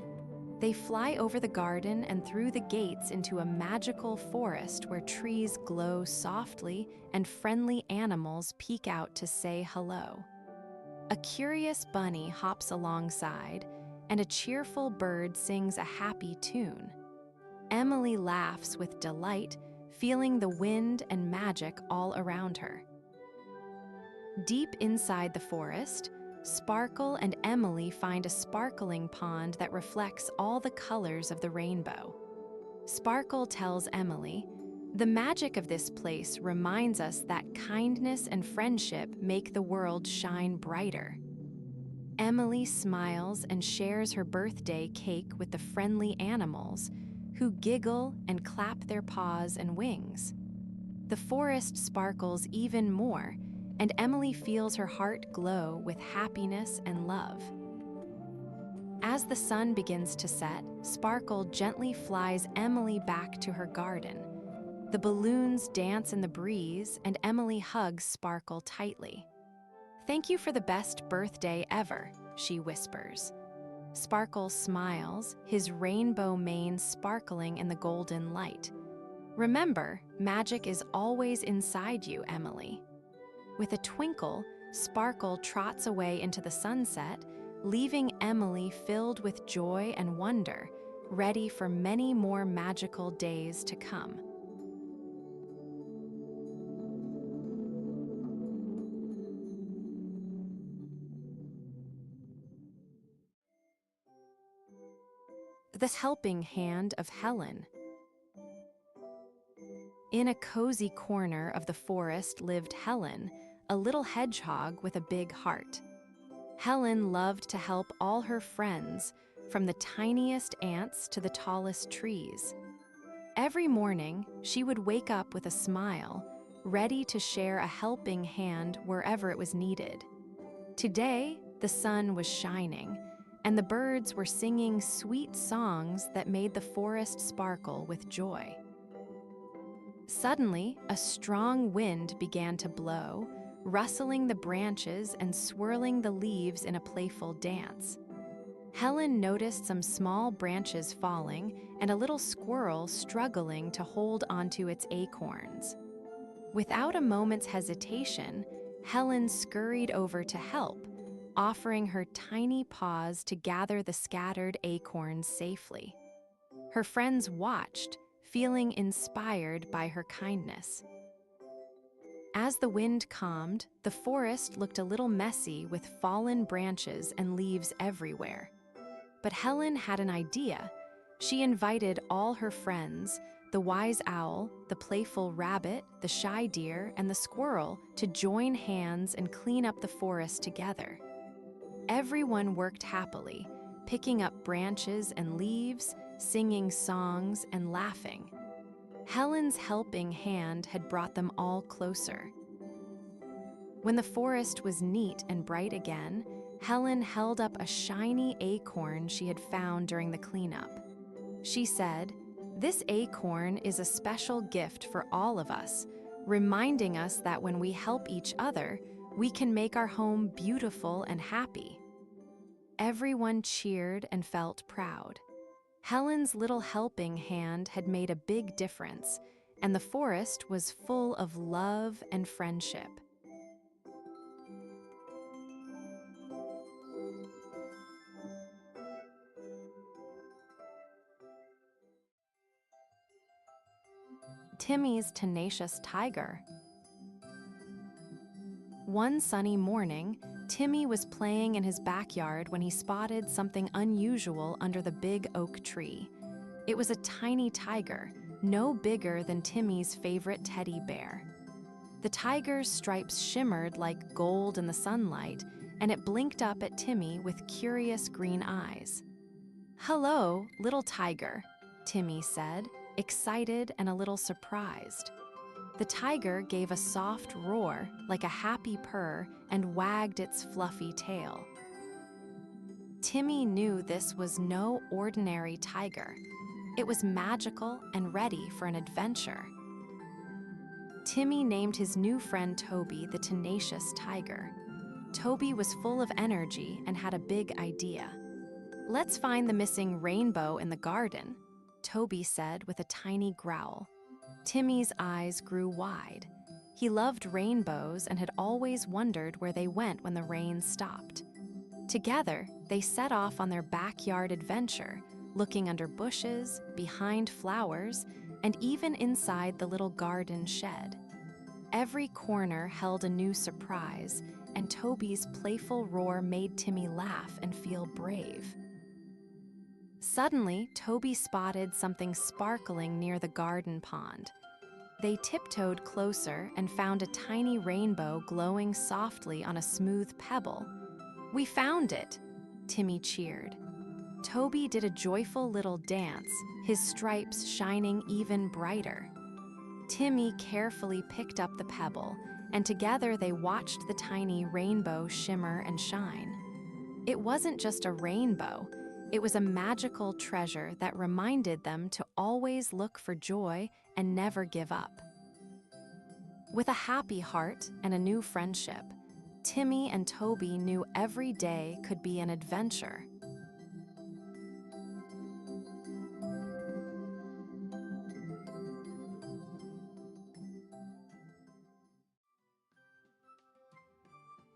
They fly over the garden and through the gates into a magical forest where trees glow softly and friendly animals peek out to say hello. A curious bunny hops alongside, and a cheerful bird sings a happy tune. Emily laughs with delight, feeling the wind and magic all around her. Deep inside the forest, Sparkle and Emily find a sparkling pond that reflects all the colors of the rainbow. Sparkle tells Emily, "The magic of this place reminds us that kindness and friendship make the world shine brighter." Emily smiles and shares her birthday cake with the friendly animals, who giggle and clap their paws and wings. The forest sparkles even more, and Emily feels her heart glow with happiness and love. As the sun begins to set, Sparkle gently flies Emily back to her garden. The balloons dance in the breeze, and Emily hugs Sparkle tightly. "Thank you for the best birthday ever," she whispers. Sparkle smiles, his rainbow mane sparkling in the golden light. "Remember, magic is always inside you, Emily." With a twinkle, Sparkle trots away into the sunset, leaving Emily filled with joy and wonder, ready for many more magical days to come. The helping hand of Helen. In a cozy corner of the forest lived Helen, a little hedgehog with a big heart. Helen loved to help all her friends, from the tiniest ants to the tallest trees. Every morning, she would wake up with a smile, ready to share a helping hand wherever it was needed. Today, the sun was shining, and the birds were singing sweet songs that made the forest sparkle with joy. Suddenly, a strong wind began to blow, rustling the branches and swirling the leaves in a playful dance. Helen noticed some small branches falling and a little squirrel struggling to hold onto its acorns. Without a moment's hesitation, Helen scurried over to help, offering her tiny paws to gather the scattered acorns safely. Her friends watched, feeling inspired by her kindness. As the wind calmed, the forest looked a little messy with fallen branches and leaves everywhere. But Helen had an idea. She invited all her friends, the wise owl, the playful rabbit, the shy deer, and the squirrel, to join hands and clean up the forest together. Everyone worked happily, picking up branches and leaves, singing songs, and laughing. Helen's helping hand had brought them all closer. When the forest was neat and bright again, Helen held up a shiny acorn she had found during the cleanup. She said, "This acorn is a special gift for all of us, reminding us that when we help each other, we can make our home beautiful and happy." Everyone cheered and felt proud. Helen's little helping hand had made a big difference, and the forest was full of love and friendship. Timmy's tenacious tiger. One sunny morning, Timmy was playing in his backyard when he spotted something unusual under the big oak tree. It was a tiny tiger, no bigger than Timmy's favorite teddy bear. The tiger's stripes shimmered like gold in the sunlight, and it blinked up at Timmy with curious green eyes. "Hello, little tiger," Timmy said, excited and a little surprised. The tiger gave a soft roar, like a happy purr, and wagged its fluffy tail. Timmy knew this was no ordinary tiger. It was magical and ready for an adventure. Timmy named his new friend Toby the Tenacious Tiger. Toby was full of energy and had a big idea. "Let's find the missing rainbow in the garden," Toby said with a tiny growl. Timmy's eyes grew wide. He loved rainbows and had always wondered where they went when the rain stopped. Together, they set off on their backyard adventure, looking under bushes, behind flowers, and even inside the little garden shed. Every corner held a new surprise, and Toby's playful roar made Timmy laugh and feel brave. Suddenly, Toby spotted something sparkling near the garden pond. They tiptoed closer and found a tiny rainbow glowing softly on a smooth pebble. "We found it!" Timmy cheered. Toby did a joyful little dance, his stripes shining even brighter. Timmy carefully picked up the pebble, and together they watched the tiny rainbow shimmer and shine. It wasn't just a rainbow. It was a magical treasure that reminded them to always look for joy and never give up. With a happy heart and a new friendship, Timmy and Toby knew every day could be an adventure.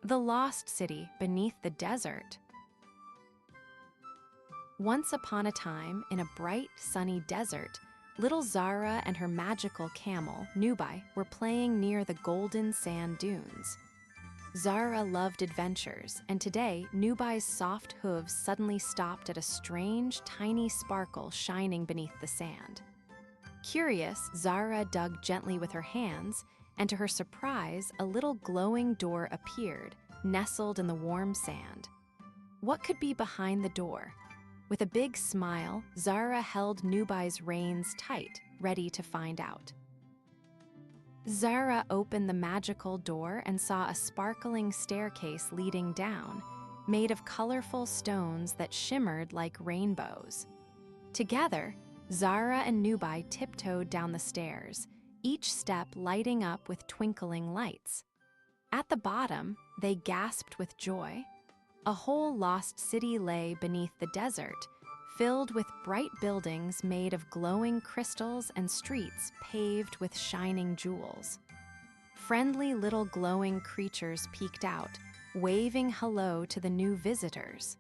The Lost City Beneath the Desert. Once upon a time, in a bright, sunny desert, little Zara and her magical camel, Nubai, were playing near the golden sand dunes. Zara loved adventures, and today, Nubai's soft hooves suddenly stopped at a strange, tiny sparkle shining beneath the sand. Curious, Zara dug gently with her hands, and to her surprise, a little glowing door appeared, nestled in the warm sand. What could be behind the door? With a big smile, Zara held Nubai's reins tight, ready to find out. Zara opened the magical door and saw a sparkling staircase leading down, made of colorful stones that shimmered like rainbows. Together, Zara and Nubai tiptoed down the stairs, each step lighting up with twinkling lights. At the bottom, they gasped with joy. A whole lost city lay beneath the desert, filled with bright buildings made of glowing crystals and streets paved with shining jewels. Friendly little glowing creatures peeked out, waving hello to the new visitors.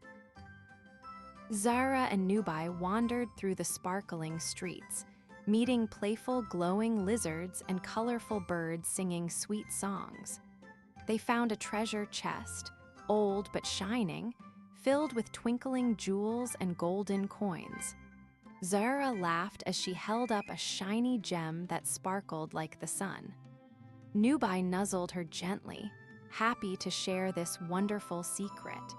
Zara and Nubai wandered through the sparkling streets, meeting playful glowing lizards and colorful birds singing sweet songs. They found a treasure chest, old but shining, filled with twinkling jewels and golden coins. Zara laughed as she held up a shiny gem that sparkled like the sun. Nubai nuzzled her gently, happy to share this wonderful secret.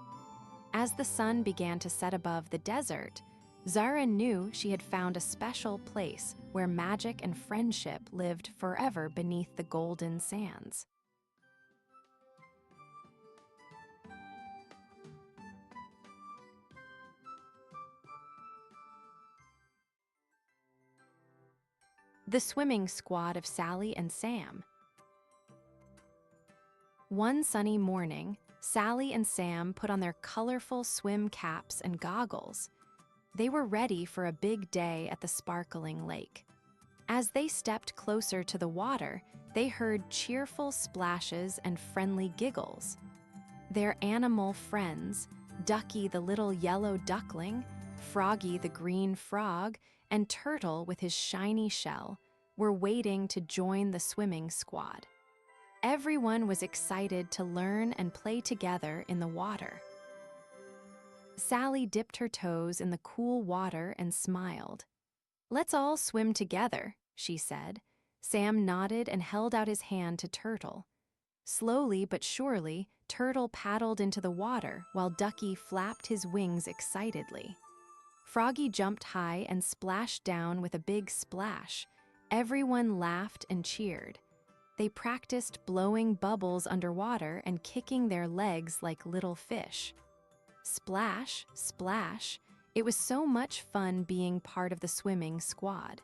As the sun began to set above the desert, Zara knew she had found a special place where magic and friendship lived forever beneath the golden sands. The Swimming Squad of Sally and Sam. One sunny morning, Sally and Sam put on their colorful swim caps and goggles. They were ready for a big day at the sparkling lake. As they stepped closer to the water, they heard cheerful splashes and friendly giggles. Their animal friends, Ducky the little yellow duckling, Froggy the green frog, and Turtle with his shiny shell, were waiting to join the swimming squad. Everyone was excited to learn and play together in the water. Sally dipped her toes in the cool water and smiled. "Let's all swim together," she said. Sam nodded and held out his hand to Turtle. Slowly but surely, Turtle paddled into the water while Ducky flapped his wings excitedly. Froggy jumped high and splashed down with a big splash. Everyone laughed and cheered. They practiced blowing bubbles underwater and kicking their legs like little fish. Splash, splash. It was so much fun being part of the swimming squad.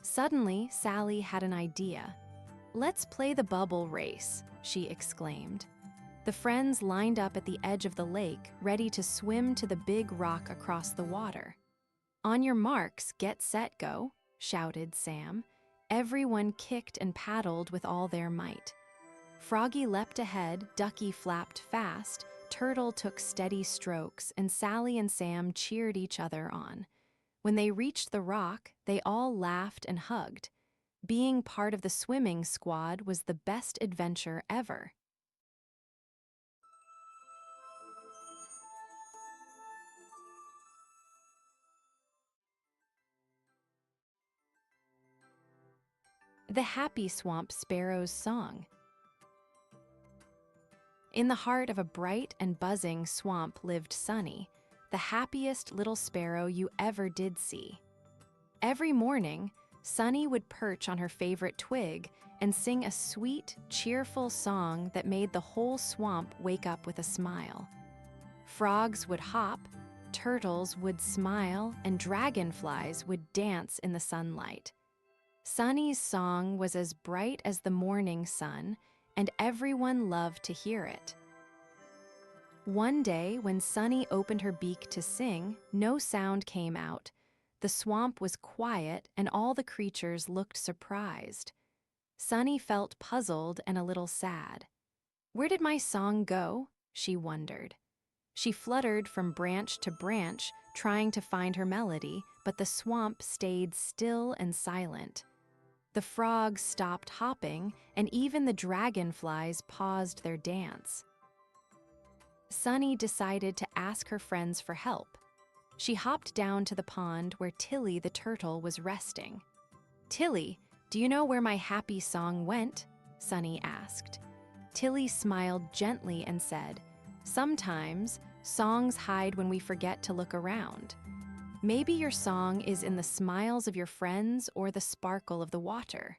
Suddenly, Sally had an idea. "Let's play the bubble race," she exclaimed. The friends lined up at the edge of the lake, ready to swim to the big rock across the water. "On your marks, get set, go," shouted Sam. Everyone kicked and paddled with all their might. Froggy leapt ahead, Ducky flapped fast, Turtle took steady strokes, and Sally and Sam cheered each other on. When they reached the rock, they all laughed and hugged. Being part of the swimming squad was the best adventure ever. The Happy Swamp Sparrow's Song. In the heart of a bright and buzzing swamp lived Sunny, the happiest little sparrow you ever did see. Every morning, Sunny would perch on her favorite twig and sing a sweet, cheerful song that made the whole swamp wake up with a smile. Frogs would hop, turtles would smile, and dragonflies would dance in the sunlight. Sunny's song was as bright as the morning sun, and everyone loved to hear it. One day, when Sunny opened her beak to sing, no sound came out. The swamp was quiet, and all the creatures looked surprised. Sunny felt puzzled and a little sad. "Where did my song go?" she wondered. She fluttered from branch to branch, trying to find her melody, but the swamp stayed still and silent. The frogs stopped hopping, and even the dragonflies paused their dance. Sunny decided to ask her friends for help. She hopped down to the pond where Tilly the turtle was resting. "Tilly, do you know where my happy song went?" Sunny asked. Tilly smiled gently and said, "Sometimes, songs hide when we forget to look around. Maybe your song is in the smiles of your friends or the sparkle of the water."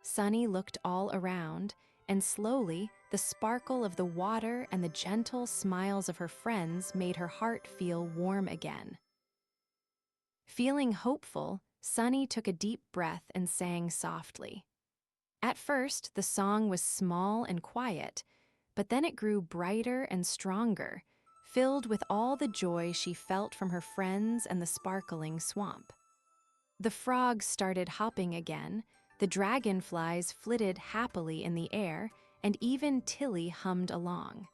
Sunny looked all around, and slowly, the sparkle of the water and the gentle smiles of her friends made her heart feel warm again. Feeling hopeful, Sunny took a deep breath and sang softly. At first, the song was small and quiet, but then it grew brighter and stronger, filled with all the joy she felt from her friends and the sparkling swamp. The frogs started hopping again, the dragonflies flitted happily in the air, and even Tilly hummed along.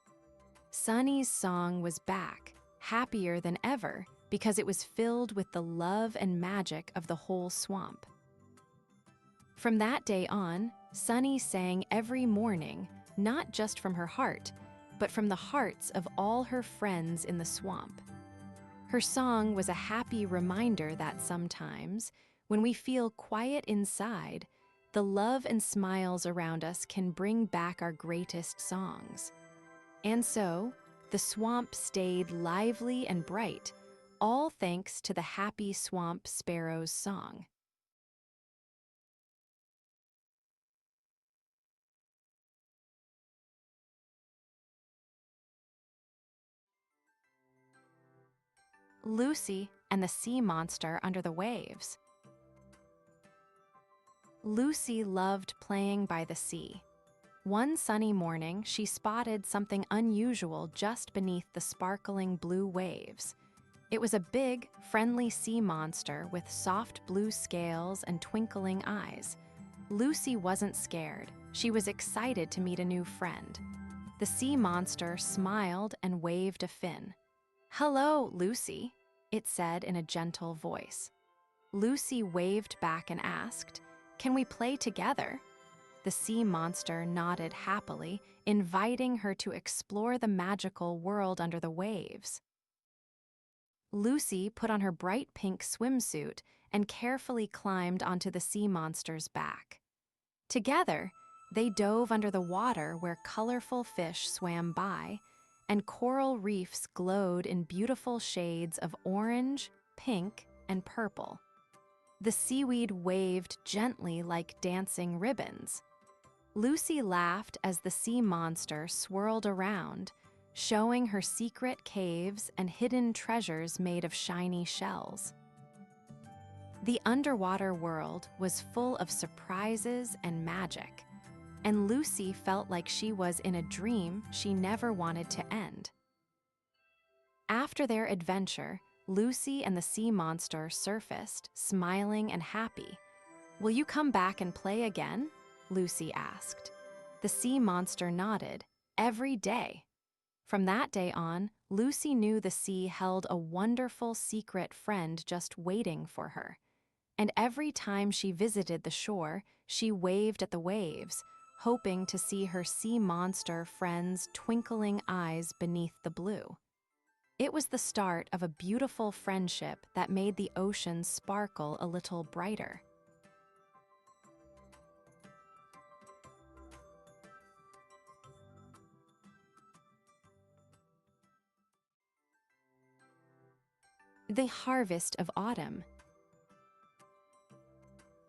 Sunny's song was back, happier than ever, because it was filled with the love and magic of the whole swamp. From that day on, Sunny sang every morning, not just from her heart, but from the hearts of all her friends in the swamp. Her song was a happy reminder that sometimes, when we feel quiet inside, the love and smiles around us can bring back our greatest songs. And so, the swamp stayed lively and bright, all thanks to the Happy Swamp Sparrow's song. Lucy and the Sea Monster Under the Waves. Lucy loved playing by the sea. One sunny morning, she spotted something unusual just beneath the sparkling blue waves. It was a big, friendly sea monster with soft blue scales and twinkling eyes. Lucy wasn't scared. She was excited to meet a new friend. The sea monster smiled and waved a fin. "Hello, Lucy," it said in a gentle voice. Lucy waved back and asked, "Can we play together?" The sea monster nodded happily, inviting her to explore the magical world under the waves. Lucy put on her bright pink swimsuit and carefully climbed onto the sea monster's back. Together, they dove under the water where colorful fish swam by, and coral reefs glowed in beautiful shades of orange, pink, and purple. The seaweed waved gently like dancing ribbons. Lucy laughed as the sea monster swirled around, showing her secret caves and hidden treasures made of shiny shells. The underwater world was full of surprises and magic, and Lucy felt like she was in a dream she never wanted to end. After their adventure, Lucy and the sea monster surfaced, smiling and happy. "Will you come back and play again?" Lucy asked. The sea monster nodded. "Every day." From that day on, Lucy knew the sea held a wonderful secret friend just waiting for her. And every time she visited the shore, she waved at the waves, hoping to see her sea monster friend's twinkling eyes beneath the blue. It was the start of a beautiful friendship that made the ocean sparkle a little brighter. The harvest of autumn.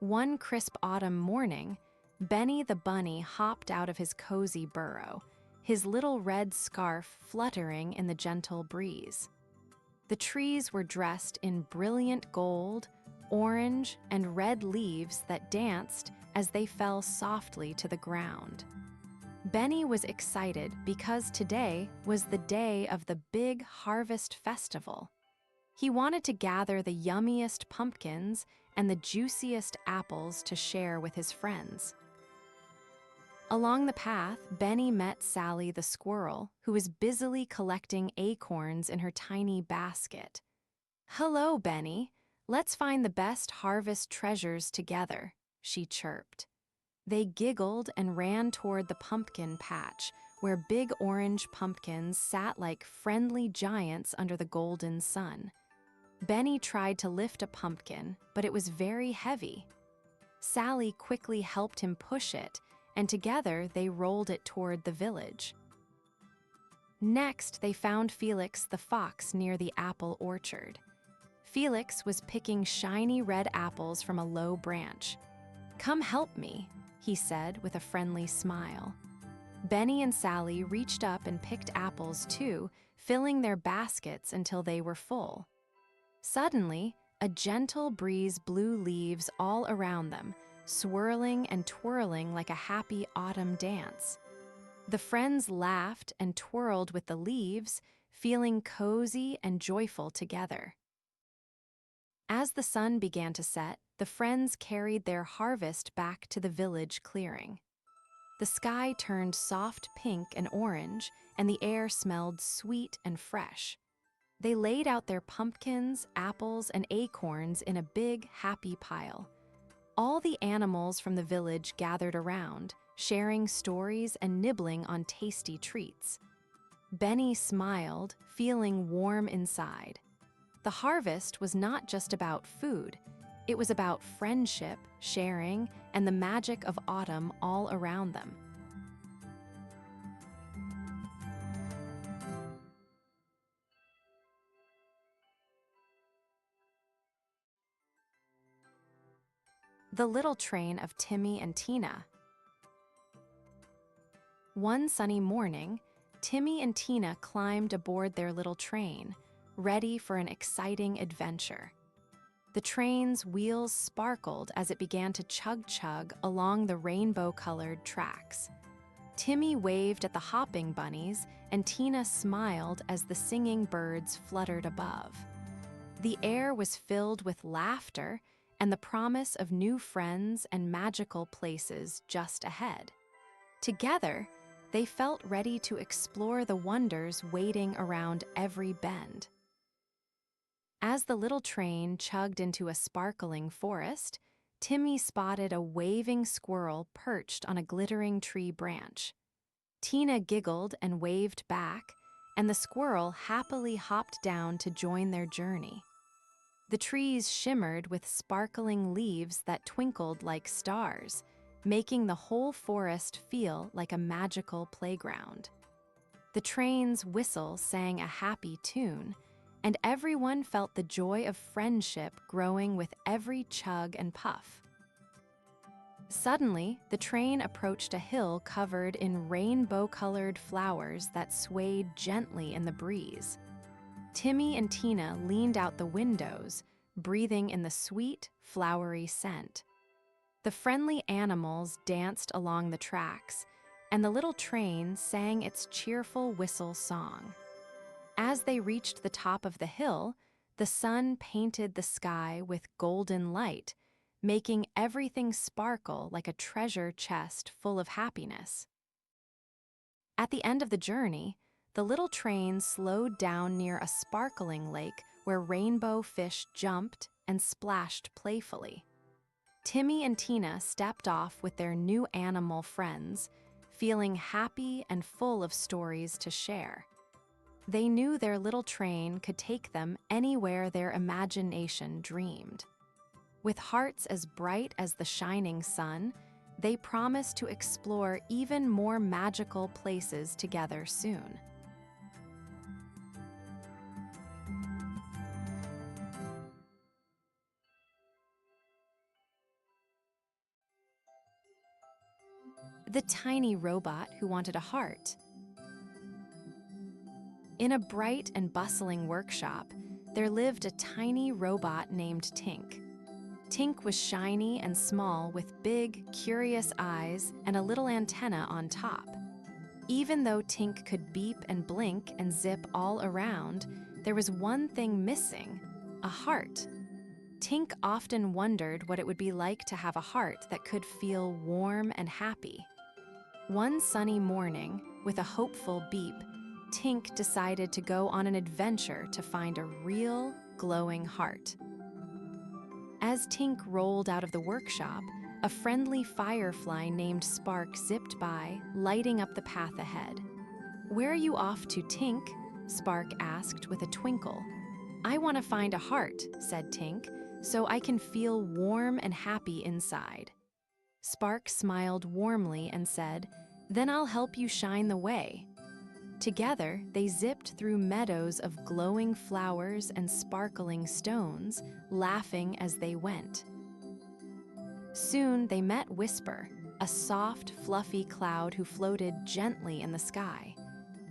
One crisp autumn morning, Benny the bunny hopped out of his cozy burrow, his little red scarf fluttering in the gentle breeze. The trees were dressed in brilliant gold, orange, and red leaves that danced as they fell softly to the ground. Benny was excited because today was the day of the big harvest festival. He wanted to gather the yummiest pumpkins and the juiciest apples to share with his friends. Along the path, Benny met Sally the squirrel, who was busily collecting acorns in her tiny basket. "Hello, Benny. Let's find the best harvest treasures together," she chirped. They giggled and ran toward the pumpkin patch, where big orange pumpkins sat like friendly giants under the golden sun. Benny tried to lift a pumpkin, but it was very heavy. Sally quickly helped him push it, and together they rolled it toward the village. Next, they found Felix the fox near the apple orchard. Felix was picking shiny red apples from a low branch. "Come help me," he said with a friendly smile. Benny and Sally reached up and picked apples too, filling their baskets until they were full. Suddenly, a gentle breeze blew leaves all around them, swirling and twirling like a happy autumn dance. The friends laughed and twirled with the leaves, feeling cozy and joyful together. As the sun began to set, the friends carried their harvest back to the village clearing. The sky turned soft pink and orange, and the air smelled sweet and fresh. They laid out their pumpkins, apples, and acorns in a big, happy pile. All the animals from the village gathered around, sharing stories and nibbling on tasty treats. Benny smiled, feeling warm inside. The harvest was not just about food. It was about friendship, sharing, and the magic of autumn all around them. The Little Train of Timmy and Tina. One sunny morning, Timmy and Tina climbed aboard their little train, ready for an exciting adventure. The train's wheels sparkled as it began to chug-chug along the rainbow-colored tracks. Timmy waved at the hopping bunnies, and Tina smiled as the singing birds fluttered above. The air was filled with laughter and the promise of new friends and magical places just ahead. Together, they felt ready to explore the wonders waiting around every bend. As the little train chugged into a sparkling forest, Timmy spotted a waving squirrel perched on a glittering tree branch. Tina giggled and waved back, and the squirrel happily hopped down to join their journey. The trees shimmered with sparkling leaves that twinkled like stars, making the whole forest feel like a magical playground. The train's whistle sang a happy tune, and everyone felt the joy of friendship growing with every chug and puff. Suddenly, the train approached a hill covered in rainbow-colored flowers that swayed gently in the breeze. Timmy and Tina leaned out the windows, breathing in the sweet, flowery scent. The friendly animals danced along the tracks, and the little train sang its cheerful whistle song. As they reached the top of the hill, the sun painted the sky with golden light, making everything sparkle like a treasure chest full of happiness. At the end of the journey, the little train slowed down near a sparkling lake where rainbow fish jumped and splashed playfully. Timmy and Tina stepped off with their new animal friends, feeling happy and full of stories to share. They knew their little train could take them anywhere their imagination dreamed. With hearts as bright as the shining sun, they promised to explore even more magical places together soon. The tiny robot who wanted a heart. In a bright and bustling workshop, there lived a tiny robot named Tink. Tink was shiny and small with big, curious eyes and a little antenna on top. Even though Tink could beep and blink and zip all around, there was one thing missing: a heart. Tink often wondered what it would be like to have a heart that could feel warm and happy. One sunny morning, with a hopeful beep, Tink decided to go on an adventure to find a real, glowing heart. As Tink rolled out of the workshop, a friendly firefly named Spark zipped by, lighting up the path ahead. "Where are you off to, Tink?" Spark asked with a twinkle. "I want to find a heart," said Tink, "so I can feel warm and happy inside." Spark smiled warmly and said, "Then I'll help you shine the way." Together, they zipped through meadows of glowing flowers and sparkling stones, laughing as they went. Soon they met Whisper, a soft, fluffy cloud who floated gently in the sky.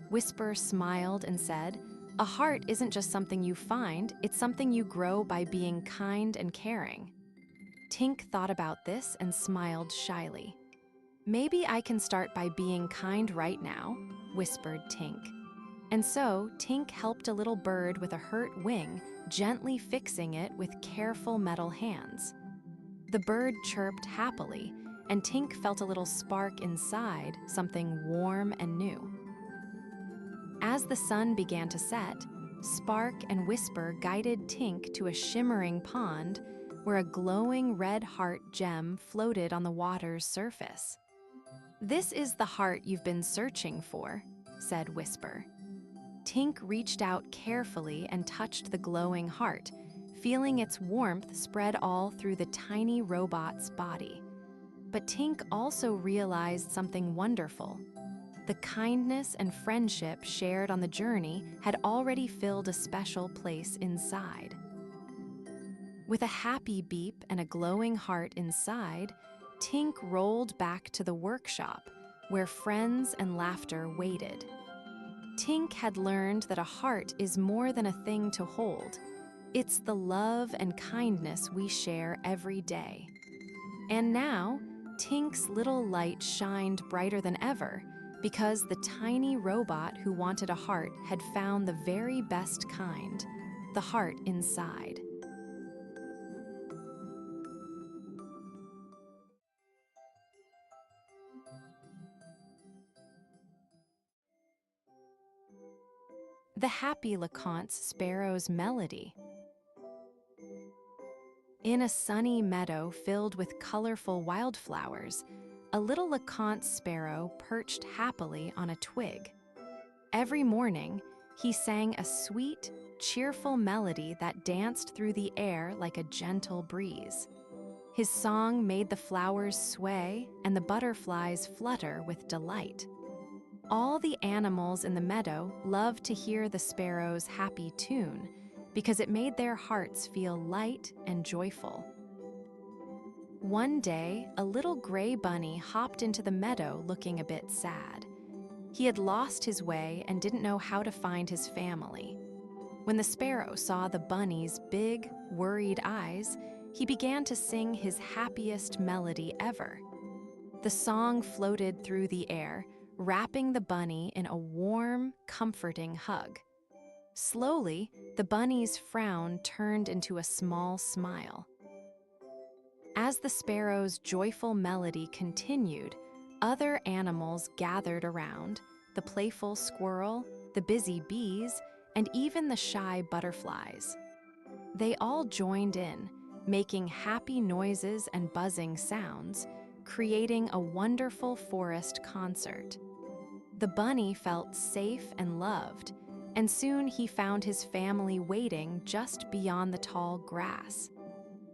Whisper smiled and said, "A heart isn't just something you find, it's something you grow by being kind and caring." Tink thought about this and smiled shyly. "Maybe I can start by being kind right now," whispered Tink. And so Tink helped a little bird with a hurt wing, gently fixing it with careful metal hands. The bird chirped happily, and Tink felt a little spark inside, something warm and new. As the sun began to set, Spark and Whisper guided Tink to a shimmering pond where a glowing red heart gem floated on the water's surface. "This is the heart you've been searching for," said Whisper. Tink reached out carefully and touched the glowing heart, feeling its warmth spread all through the tiny robot's body. But Tink also realized something wonderful. The kindness and friendship shared on the journey had already filled a special place inside. With a happy beep and a glowing heart inside, Tink rolled back to the workshop, where friends and laughter waited. Tink had learned that a heart is more than a thing to hold. It's the love and kindness we share every day. And now, Tink's little light shined brighter than ever because the tiny robot who wanted a heart had found the very best kind, the heart inside. The happy LeConte's Sparrow's melody. In a sunny meadow filled with colorful wildflowers, a little LeConte sparrow perched happily on a twig. Every morning, he sang a sweet, cheerful melody that danced through the air like a gentle breeze. His song made the flowers sway and the butterflies flutter with delight. All the animals in the meadow loved to hear the sparrow's happy tune because it made their hearts feel light and joyful. One day, a little gray bunny hopped into the meadow looking a bit sad. He had lost his way and didn't know how to find his family. When the sparrow saw the bunny's big, worried eyes, he began to sing his happiest melody ever. The song floated through the air, wrapping the bunny in a warm, comforting hug. Slowly, the bunny's frown turned into a small smile. As the sparrow's joyful melody continued, other animals gathered around, the playful squirrel, the busy bees, and even the shy butterflies. They all joined in, making happy noises and buzzing sounds, creating a wonderful forest concert. The bunny felt safe and loved, and soon he found his family waiting just beyond the tall grass.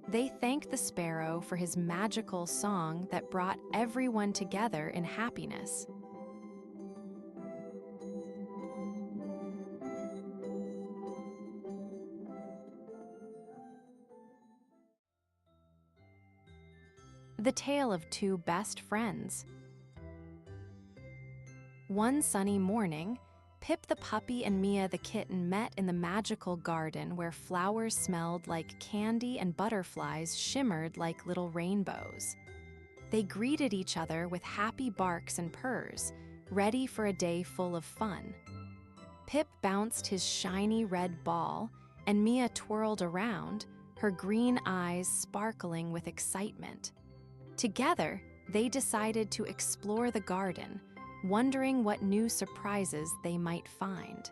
They thanked the sparrow for his magical song that brought everyone together in happiness. The Tale of Two Best Friends. One sunny morning, Pip the puppy and Mia the kitten met in the magical garden where flowers smelled like candy and butterflies shimmered like little rainbows. They greeted each other with happy barks and purrs, ready for a day full of fun. Pip bounced his shiny red ball, and Mia twirled around, her green eyes sparkling with excitement. Together, they decided to explore the garden, wondering what new surprises they might find.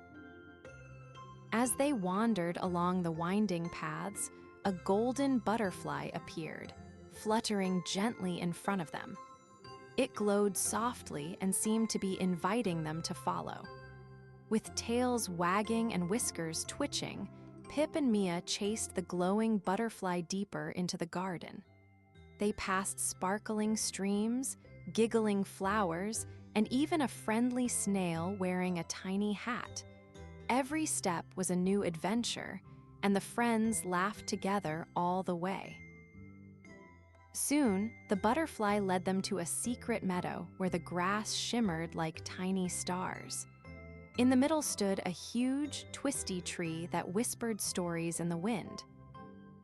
As they wandered along the winding paths, a golden butterfly appeared, fluttering gently in front of them. It glowed softly and seemed to be inviting them to follow. With tails wagging and whiskers twitching, Pip and Mia chased the glowing butterfly deeper into the garden. They passed sparkling streams, giggling flowers, and even a friendly snail wearing a tiny hat. Every step was a new adventure, and the friends laughed together all the way. Soon, the butterfly led them to a secret meadow where the grass shimmered like tiny stars. In the middle stood a huge, twisty tree that whispered stories in the wind.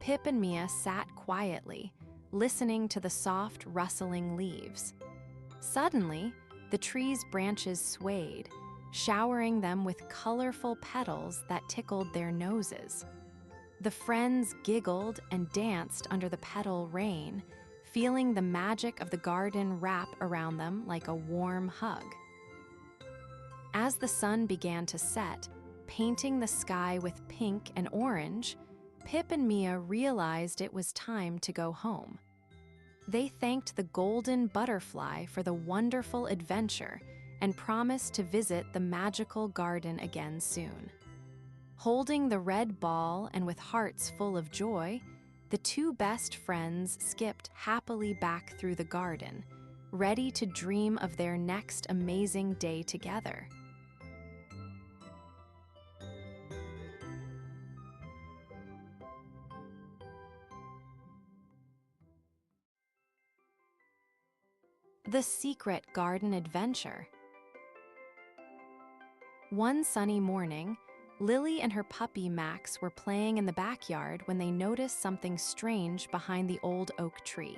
Pip and Mia sat quietly, listening to the soft, rustling leaves. Suddenly, the tree's branches swayed, showering them with colorful petals that tickled their noses. The friends giggled and danced under the petal rain, feeling the magic of the garden wrap around them like a warm hug. As the sun began to set, painting the sky with pink and orange, Pip and Mia realized it was time to go home. They thanked the golden butterfly for the wonderful adventure and promised to visit the magical garden again soon. Holding the red ball and with hearts full of joy, the two best friends skipped happily back through the garden, ready to dream of their next amazing day together. The Secret Garden Adventure. One sunny morning, Lily and her puppy Max were playing in the backyard when they noticed something strange behind the old oak tree.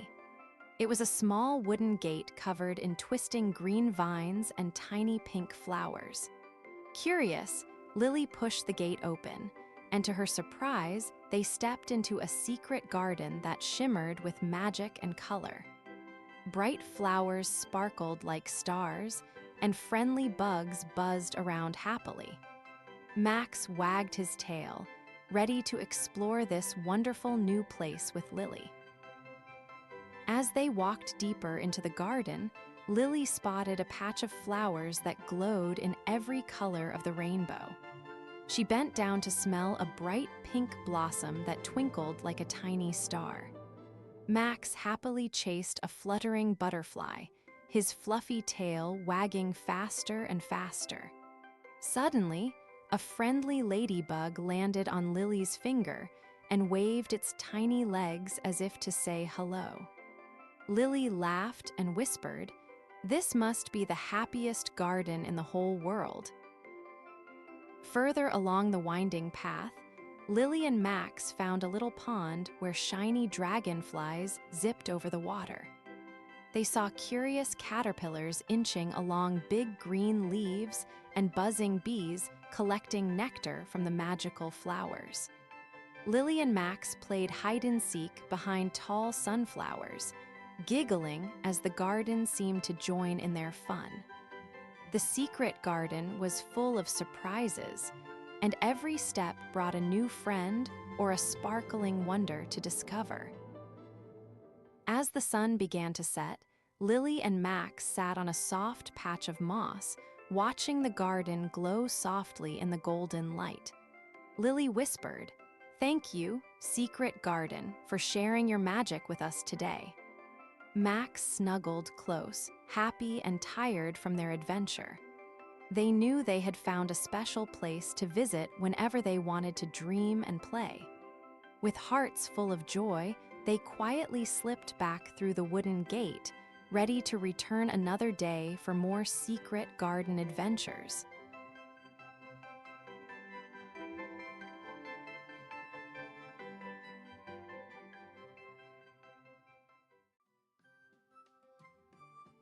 It was a small wooden gate covered in twisting green vines and tiny pink flowers. Curious, Lily pushed the gate open, and to her surprise, they stepped into a secret garden that shimmered with magic and color. Bright flowers sparkled like stars, and friendly bugs buzzed around happily. Max wagged his tail, ready to explore this wonderful new place with Lily. As they walked deeper into the garden, Lily spotted a patch of flowers that glowed in every color of the rainbow. She bent down to smell a bright pink blossom that twinkled like a tiny star. Max happily chased a fluttering butterfly, his fluffy tail wagging faster and faster. Suddenly, a friendly ladybug landed on Lily's finger and waved its tiny legs as if to say hello. Lily laughed and whispered, "This must be the happiest garden in the whole world." Further along the winding path, Lily and Max found a little pond where shiny dragonflies zipped over the water. They saw curious caterpillars inching along big green leaves and buzzing bees collecting nectar from the magical flowers. Lily and Max played hide-and-seek behind tall sunflowers, giggling as the garden seemed to join in their fun. The secret garden was full of surprises, and every step brought a new friend or a sparkling wonder to discover. As the sun began to set, Lily and Max sat on a soft patch of moss, watching the garden glow softly in the golden light. Lily whispered, "Thank you, secret garden, for sharing your magic with us today." Max snuggled close, happy and tired from their adventure. They knew they had found a special place to visit whenever they wanted to dream and play. With hearts full of joy, they quietly slipped back through the wooden gate, ready to return another day for more secret garden adventures.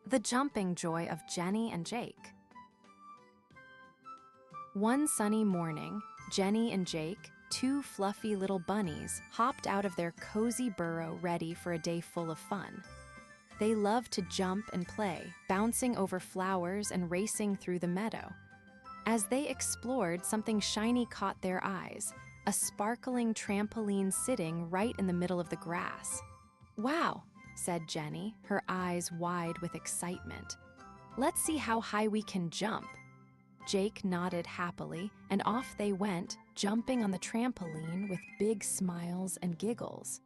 The jumping joy of Jenny and Jake. One sunny morning, Jenny and Jake, two fluffy little bunnies, hopped out of their cozy burrow ready for a day full of fun. They loved to jump and play, bouncing over flowers and racing through the meadow. As they explored, something shiny caught their eyes, a sparkling trampoline sitting right in the middle of the grass. "Wow," said Jenny, her eyes wide with excitement. "Let's see how high we can jump." Jake nodded happily, and off they went, jumping on the trampoline with big smiles and giggles.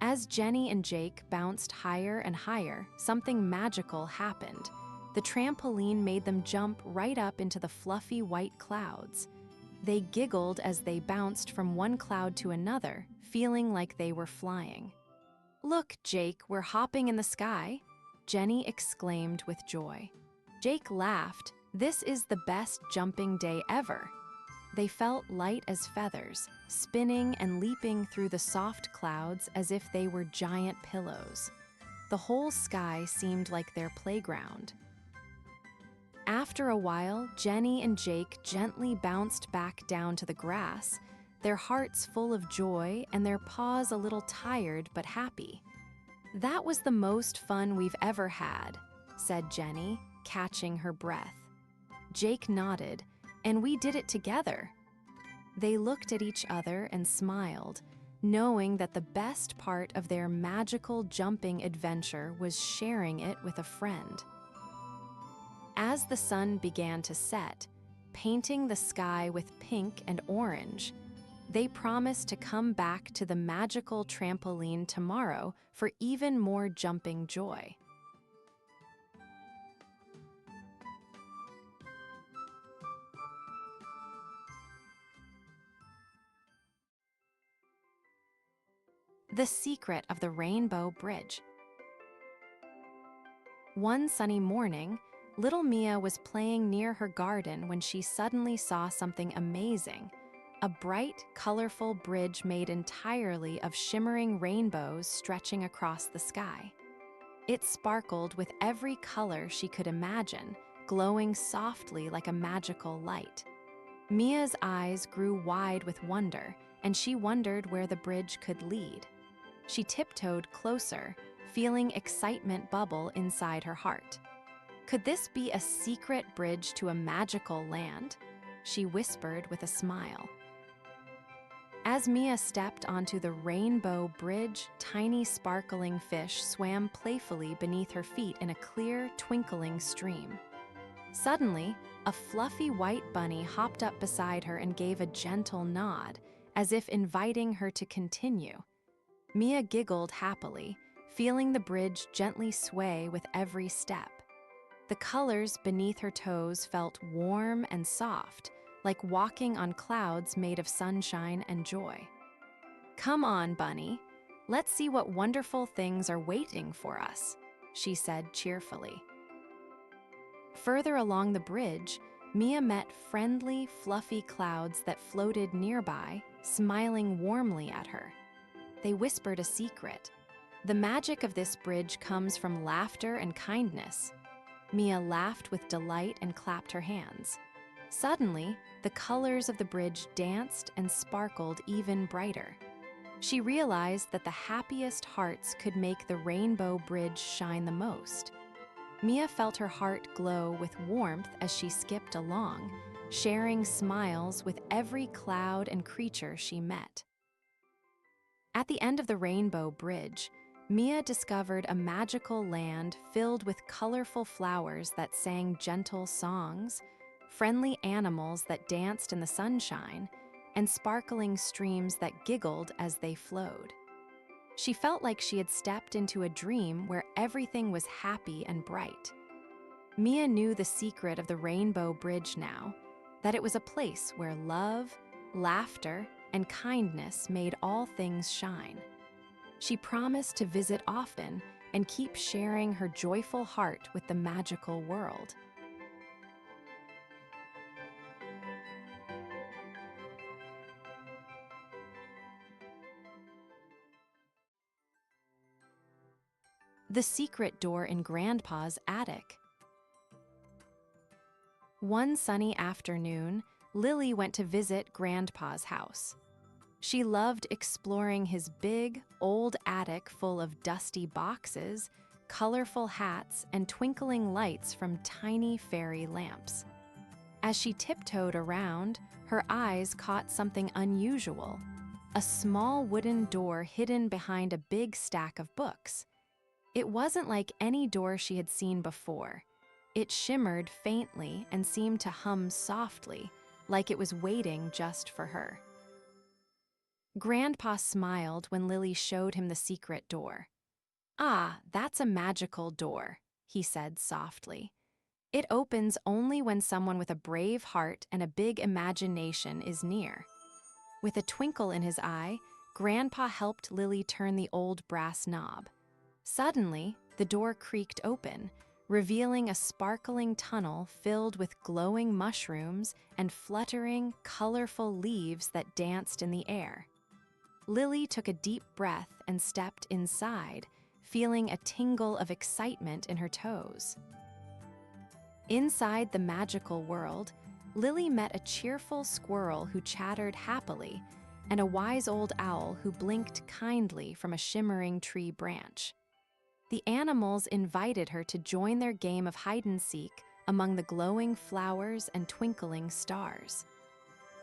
As Jenny and Jake bounced higher and higher, something magical happened. The trampoline made them jump right up into the fluffy white clouds. They giggled as they bounced from one cloud to another, feeling like they were flying. "Look, Jake, we're hopping in the sky," Jenny exclaimed with joy. Jake laughed. "This is the best jumping day ever." They felt light as feathers, spinning and leaping through the soft clouds as if they were giant pillows. The whole sky seemed like their playground. After a while, Jenny and Jake gently bounced back down to the grass, their hearts full of joy and their paws a little tired but happy. "That was the most fun we've ever had," said Jenny, catching her breath. Jake nodded, "And we did it together." They looked at each other and smiled, knowing that the best part of their magical jumping adventure was sharing it with a friend. As the sun began to set, painting the sky with pink and orange, they promised to come back to the magical trampoline tomorrow for even more jumping joy. The Secret of the Rainbow Bridge. One sunny morning, little Mia was playing near her garden when she suddenly saw something amazing, a bright, colorful bridge made entirely of shimmering rainbows stretching across the sky. It sparkled with every color she could imagine, glowing softly like a magical light. Mia's eyes grew wide with wonder, and she wondered where the bridge could lead. She tiptoed closer, feeling excitement bubble inside her heart. Could this be a secret bridge to a magical land? She whispered with a smile. As Mia stepped onto the rainbow bridge, tiny sparkling fish swam playfully beneath her feet in a clear, twinkling stream. Suddenly, a fluffy white bunny hopped up beside her and gave a gentle nod, as if inviting her to continue. Mia giggled happily, feeling the bridge gently sway with every step. The colors beneath her toes felt warm and soft, like walking on clouds made of sunshine and joy. "Come on, Bunny. Let's see what wonderful things are waiting for us," she said cheerfully. Further along the bridge, Mia met friendly, fluffy clouds that floated nearby, smiling warmly at her. They whispered a secret. The magic of this bridge comes from laughter and kindness. Mia laughed with delight and clapped her hands. Suddenly, the colors of the bridge danced and sparkled even brighter. She realized that the happiest hearts could make the rainbow bridge shine the most. Mia felt her heart glow with warmth as she skipped along, sharing smiles with every cloud and creature she met. At the end of the rainbow bridge, Mia discovered a magical land filled with colorful flowers that sang gentle songs, friendly animals that danced in the sunshine, and sparkling streams that giggled as they flowed. She felt like she had stepped into a dream where everything was happy and bright. Mia knew the secret of the Rainbow Bridge now, that it was a place where love, laughter, and kindness made all things shine. She promised to visit often and keep sharing her joyful heart with the magical world. The secret door in Grandpa's attic. One sunny afternoon, Lily went to visit Grandpa's house. She loved exploring his big, old attic full of dusty boxes, colorful hats, and twinkling lights from tiny fairy lamps. As she tiptoed around, her eyes caught something unusual: a small wooden door hidden behind a big stack of books. It wasn't like any door she had seen before. It shimmered faintly and seemed to hum softly, like it was waiting just for her. Grandpa smiled when Lily showed him the secret door. "Ah, that's a magical door," he said softly. "It opens only when someone with a brave heart and a big imagination is near." With a twinkle in his eye, Grandpa helped Lily turn the old brass knob. Suddenly, the door creaked open, revealing a sparkling tunnel filled with glowing mushrooms and fluttering, colorful leaves that danced in the air. Lily took a deep breath and stepped inside, feeling a tingle of excitement in her toes. Inside the magical world, Lily met a cheerful squirrel who chattered happily and a wise old owl who blinked kindly from a shimmering tree branch. The animals invited her to join their game of hide-and-seek among the glowing flowers and twinkling stars.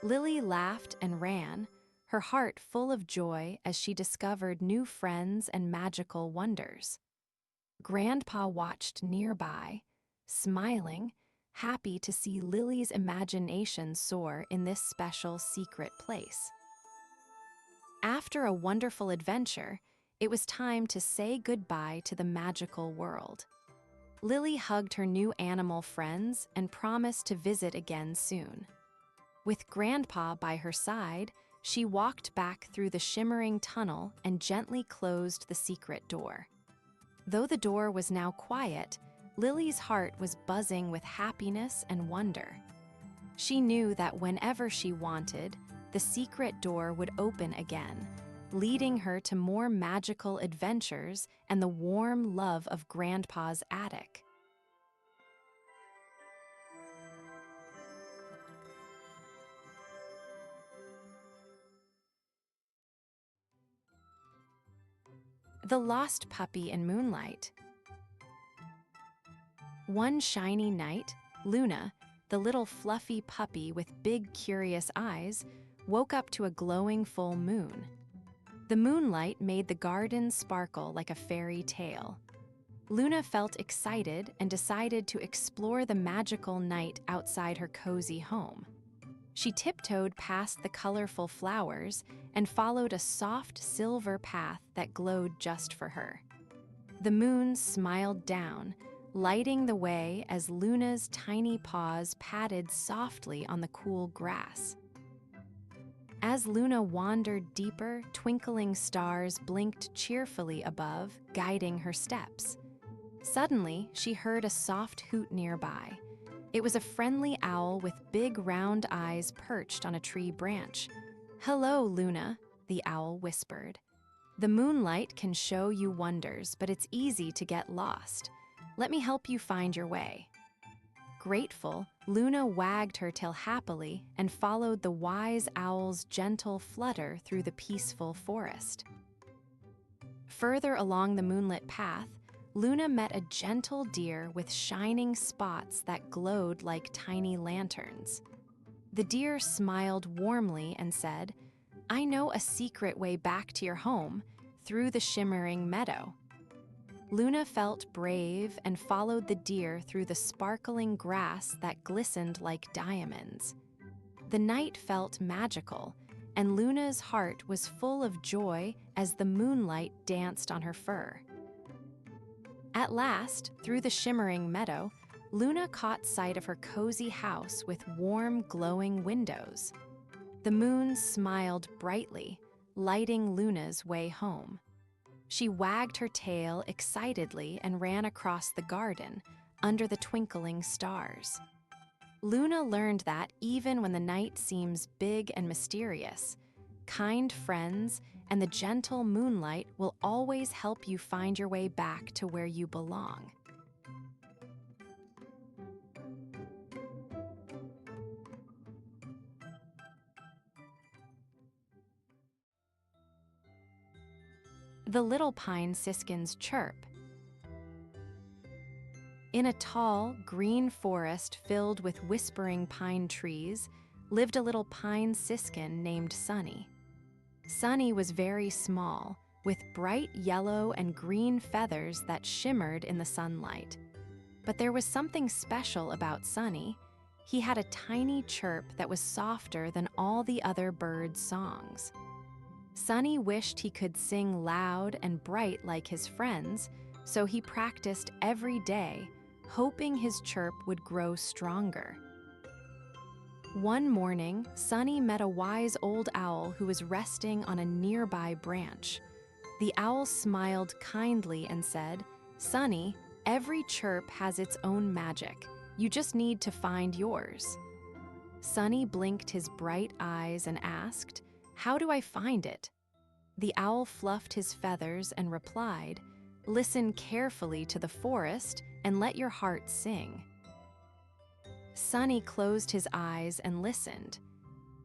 Lily laughed and ran, her heart full of joy as she discovered new friends and magical wonders. Grandpa watched nearby, smiling, happy to see Lily's imagination soar in this special secret place. After a wonderful adventure, it was time to say goodbye to the magical world. Lily hugged her new animal friends and promised to visit again soon. With Grandpa by her side, she walked back through the shimmering tunnel and gently closed the secret door. Though the door was now quiet, Lily's heart was buzzing with happiness and wonder. She knew that whenever she wanted, the secret door would open again, leading her to more magical adventures and the warm love of Grandpa's attic. The Lost Puppy in Moonlight. One shiny night, Luna, the little fluffy puppy with big curious eyes, woke up to a glowing full moon. The moonlight made the garden sparkle like a fairy tale. Luna felt excited and decided to explore the magical night outside her cozy home. She tiptoed past the colorful flowers and followed a soft silver path that glowed just for her. The moon smiled down, lighting the way as Luna's tiny paws patted softly on the cool grass. As Luna wandered deeper, twinkling stars blinked cheerfully above, guiding her steps. Suddenly, she heard a soft hoot nearby. It was a friendly owl with big round eyes perched on a tree branch. "Hello, Luna," the owl whispered. "The moonlight can show you wonders, but it's easy to get lost. Let me help you find your way." Grateful, Luna wagged her tail happily and followed the wise owl's gentle flutter through the peaceful forest. Further along the moonlit path, Luna met a gentle deer with shining spots that glowed like tiny lanterns. The deer smiled warmly and said, "I know a secret way back to your home, through the shimmering meadow." Luna felt brave and followed the deer through the sparkling grass that glistened like diamonds. The night felt magical, and Luna's heart was full of joy as the moonlight danced on her fur. At last, through the shimmering meadow, Luna caught sight of her cozy house with warm, glowing windows. The moon smiled brightly, lighting Luna's way home. She wagged her tail excitedly and ran across the garden, under the twinkling stars. Luna learned that even when the night seems big and mysterious, kind friends and the gentle moonlight will always help you find your way back to where you belong. The Little Pine Siskin's Chirp. In a tall, green forest filled with whispering pine trees lived a little pine siskin named Sunny. Sunny was very small, with bright yellow and green feathers that shimmered in the sunlight. But there was something special about Sunny. He had a tiny chirp that was softer than all the other birds' songs. Sunny wished he could sing loud and bright like his friends, so he practiced every day, hoping his chirp would grow stronger. One morning, Sunny met a wise old owl who was resting on a nearby branch. The owl smiled kindly and said, "Sunny, every chirp has its own magic. You just need to find yours." Sunny blinked his bright eyes and asked, "How do I find it?" The owl fluffed his feathers and replied, "Listen carefully to the forest and let your heart sing." Sunny closed his eyes and listened.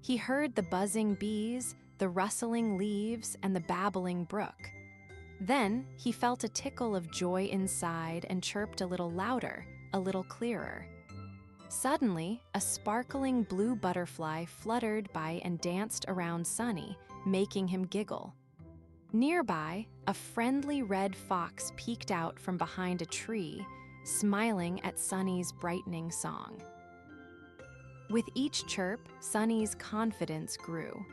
He heard the buzzing bees, the rustling leaves, and the babbling brook. Then he felt a tickle of joy inside and chirped a little louder, a little clearer. Suddenly, a sparkling blue butterfly fluttered by and danced around Sunny, making him giggle. Nearby, a friendly red fox peeked out from behind a tree, smiling at Sunny's brightening song. With each chirp, Sunny's confidence grew.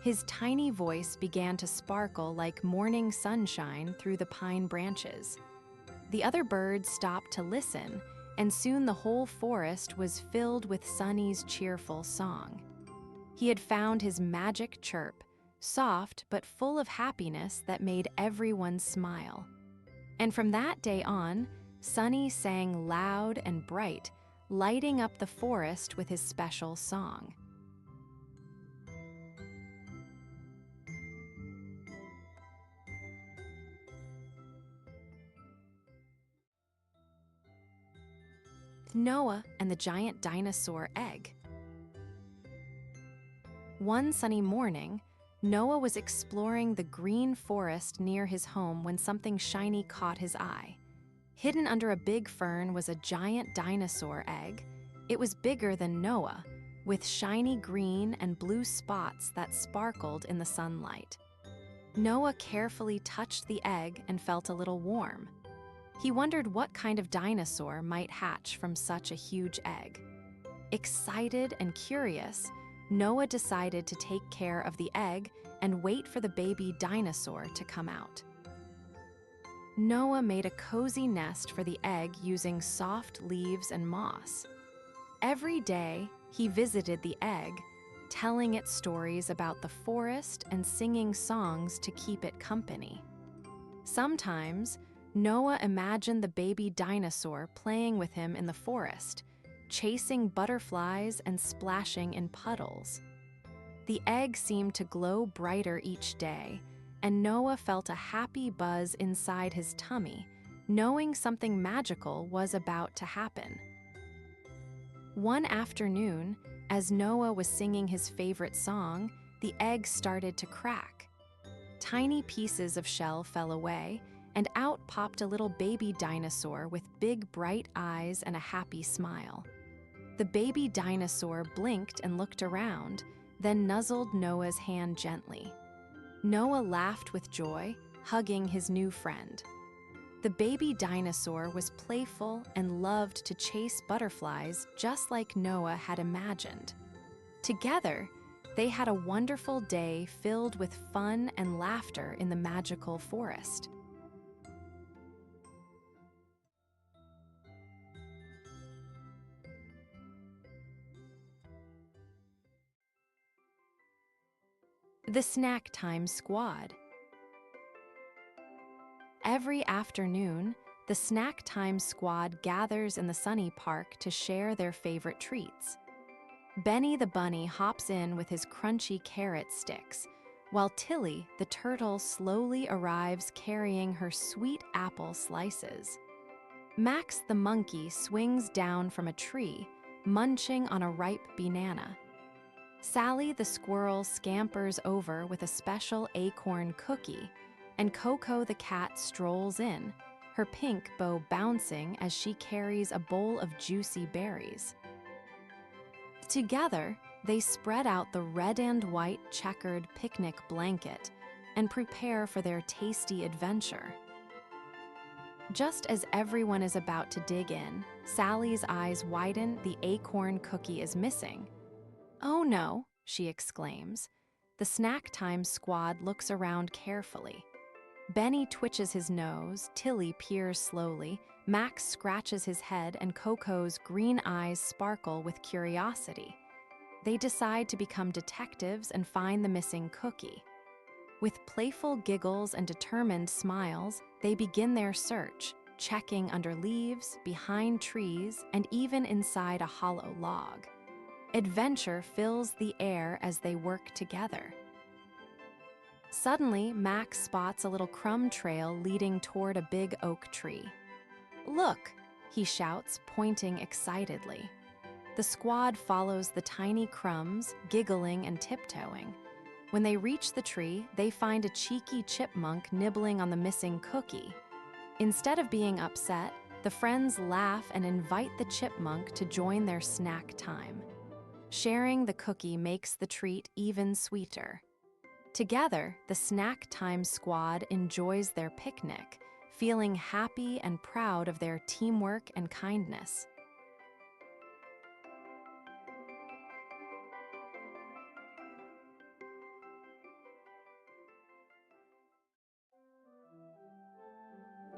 His tiny voice began to sparkle like morning sunshine through the pine branches. The other birds stopped to listen, and soon the whole forest was filled with Sunny's cheerful song. He had found his magic chirp, soft but full of happiness that made everyone smile. And from that day on, Sunny sang loud and bright, lighting up the forest with his special song. Noah and the giant dinosaur egg. One sunny morning, Noah was exploring the green forest near his home when something shiny caught his eye. Hidden under a big fern was a giant dinosaur egg. It was bigger than Noah, with shiny green and blue spots that sparkled in the sunlight. Noah carefully touched the egg and felt a little warm. He wondered what kind of dinosaur might hatch from such a huge egg. Excited and curious, Noah decided to take care of the egg and wait for the baby dinosaur to come out. Noah made a cozy nest for the egg using soft leaves and moss. Every day, he visited the egg, telling it stories about the forest and singing songs to keep it company. Sometimes, Noah imagined the baby dinosaur playing with him in the forest, chasing butterflies and splashing in puddles. The egg seemed to glow brighter each day, and Noah felt a happy buzz inside his tummy, knowing something magical was about to happen. One afternoon, as Noah was singing his favorite song, the egg started to crack. Tiny pieces of shell fell away, and out popped a little baby dinosaur with big bright eyes and a happy smile. The baby dinosaur blinked and looked around, then nuzzled Noah's hand gently. Noah laughed with joy, hugging his new friend. The baby dinosaur was playful and loved to chase butterflies just like Noah had imagined. Together, they had a wonderful day filled with fun and laughter in the magical forest. The Snack Time Squad. Every afternoon, the Snack Time Squad gathers in the sunny park to share their favorite treats. Benny the bunny hops in with his crunchy carrot sticks, while Tilly the turtle slowly arrives carrying her sweet apple slices. Max the monkey swings down from a tree, munching on a ripe banana. Sally the squirrel scampers over with a special acorn cookie, and Coco the cat strolls in, her pink bow bouncing as she carries a bowl of juicy berries. Together, they spread out the red and white checkered picnic blanket and prepare for their tasty adventure. Just as everyone is about to dig in, Sally's eyes widen. The acorn cookie is missing. "Oh no," she exclaims. The Snack Time Squad looks around carefully. Benny twitches his nose, Tilly peers slowly, Max scratches his head, and Coco's green eyes sparkle with curiosity. They decide to become detectives and find the missing cookie. With playful giggles and determined smiles, they begin their search, checking under leaves, behind trees, and even inside a hollow log. Adventure fills the air as they work together. Suddenly, Max spots a little crumb trail leading toward a big oak tree. "Look!" he shouts, pointing excitedly. The squad follows the tiny crumbs, giggling and tiptoeing. When they reach the tree, they find a cheeky chipmunk nibbling on the missing cookie. Instead of being upset, the friends laugh and invite the chipmunk to join their snack time. Sharing the cookie makes the treat even sweeter. Together, the Snack Time Squad enjoys their picnic, feeling happy and proud of their teamwork and kindness.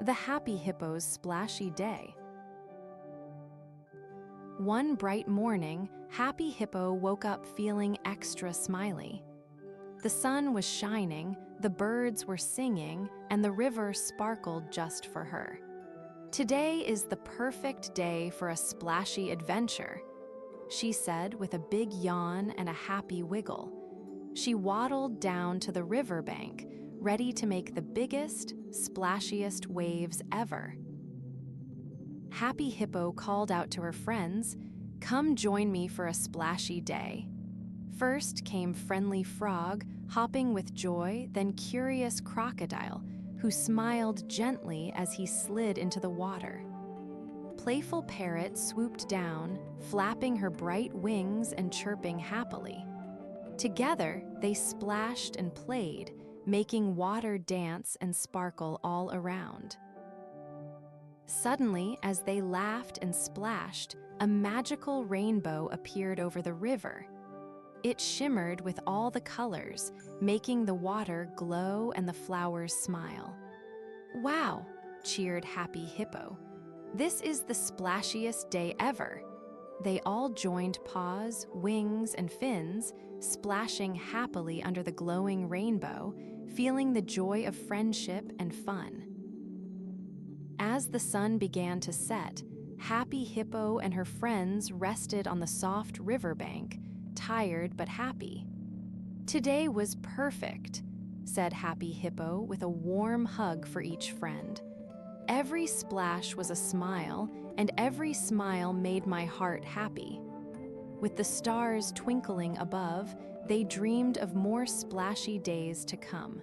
The Happy Hippo's Splashy Day. One bright morning, Happy Hippo woke up feeling extra smiley. The sun was shining, the birds were singing, and the river sparkled just for her. "Today is the perfect day for a splashy adventure," she said with a big yawn and a happy wiggle. She waddled down to the riverbank, ready to make the biggest, splashiest waves ever. Happy Hippo called out to her friends, "Come join me for a splashy day." First came Friendly Frog, hopping with joy, then Curious Crocodile, who smiled gently as he slid into the water. Playful Parrot swooped down, flapping her bright wings and chirping happily. Together, they splashed and played, making water dance and sparkle all around. Suddenly, as they laughed and splashed, a magical rainbow appeared over the river. It shimmered with all the colors, making the water glow and the flowers smile. "Wow!" cheered Happy Hippo. "This is the splashiest day ever." They all joined paws, wings, and fins, splashing happily under the glowing rainbow, feeling the joy of friendship and fun. As the sun began to set, Happy Hippo and her friends rested on the soft riverbank, tired but happy. "Today was perfect," said Happy Hippo with a warm hug for each friend. "Every splash was a smile, and every smile made my heart happy." With the stars twinkling above, they dreamed of more splashy days to come.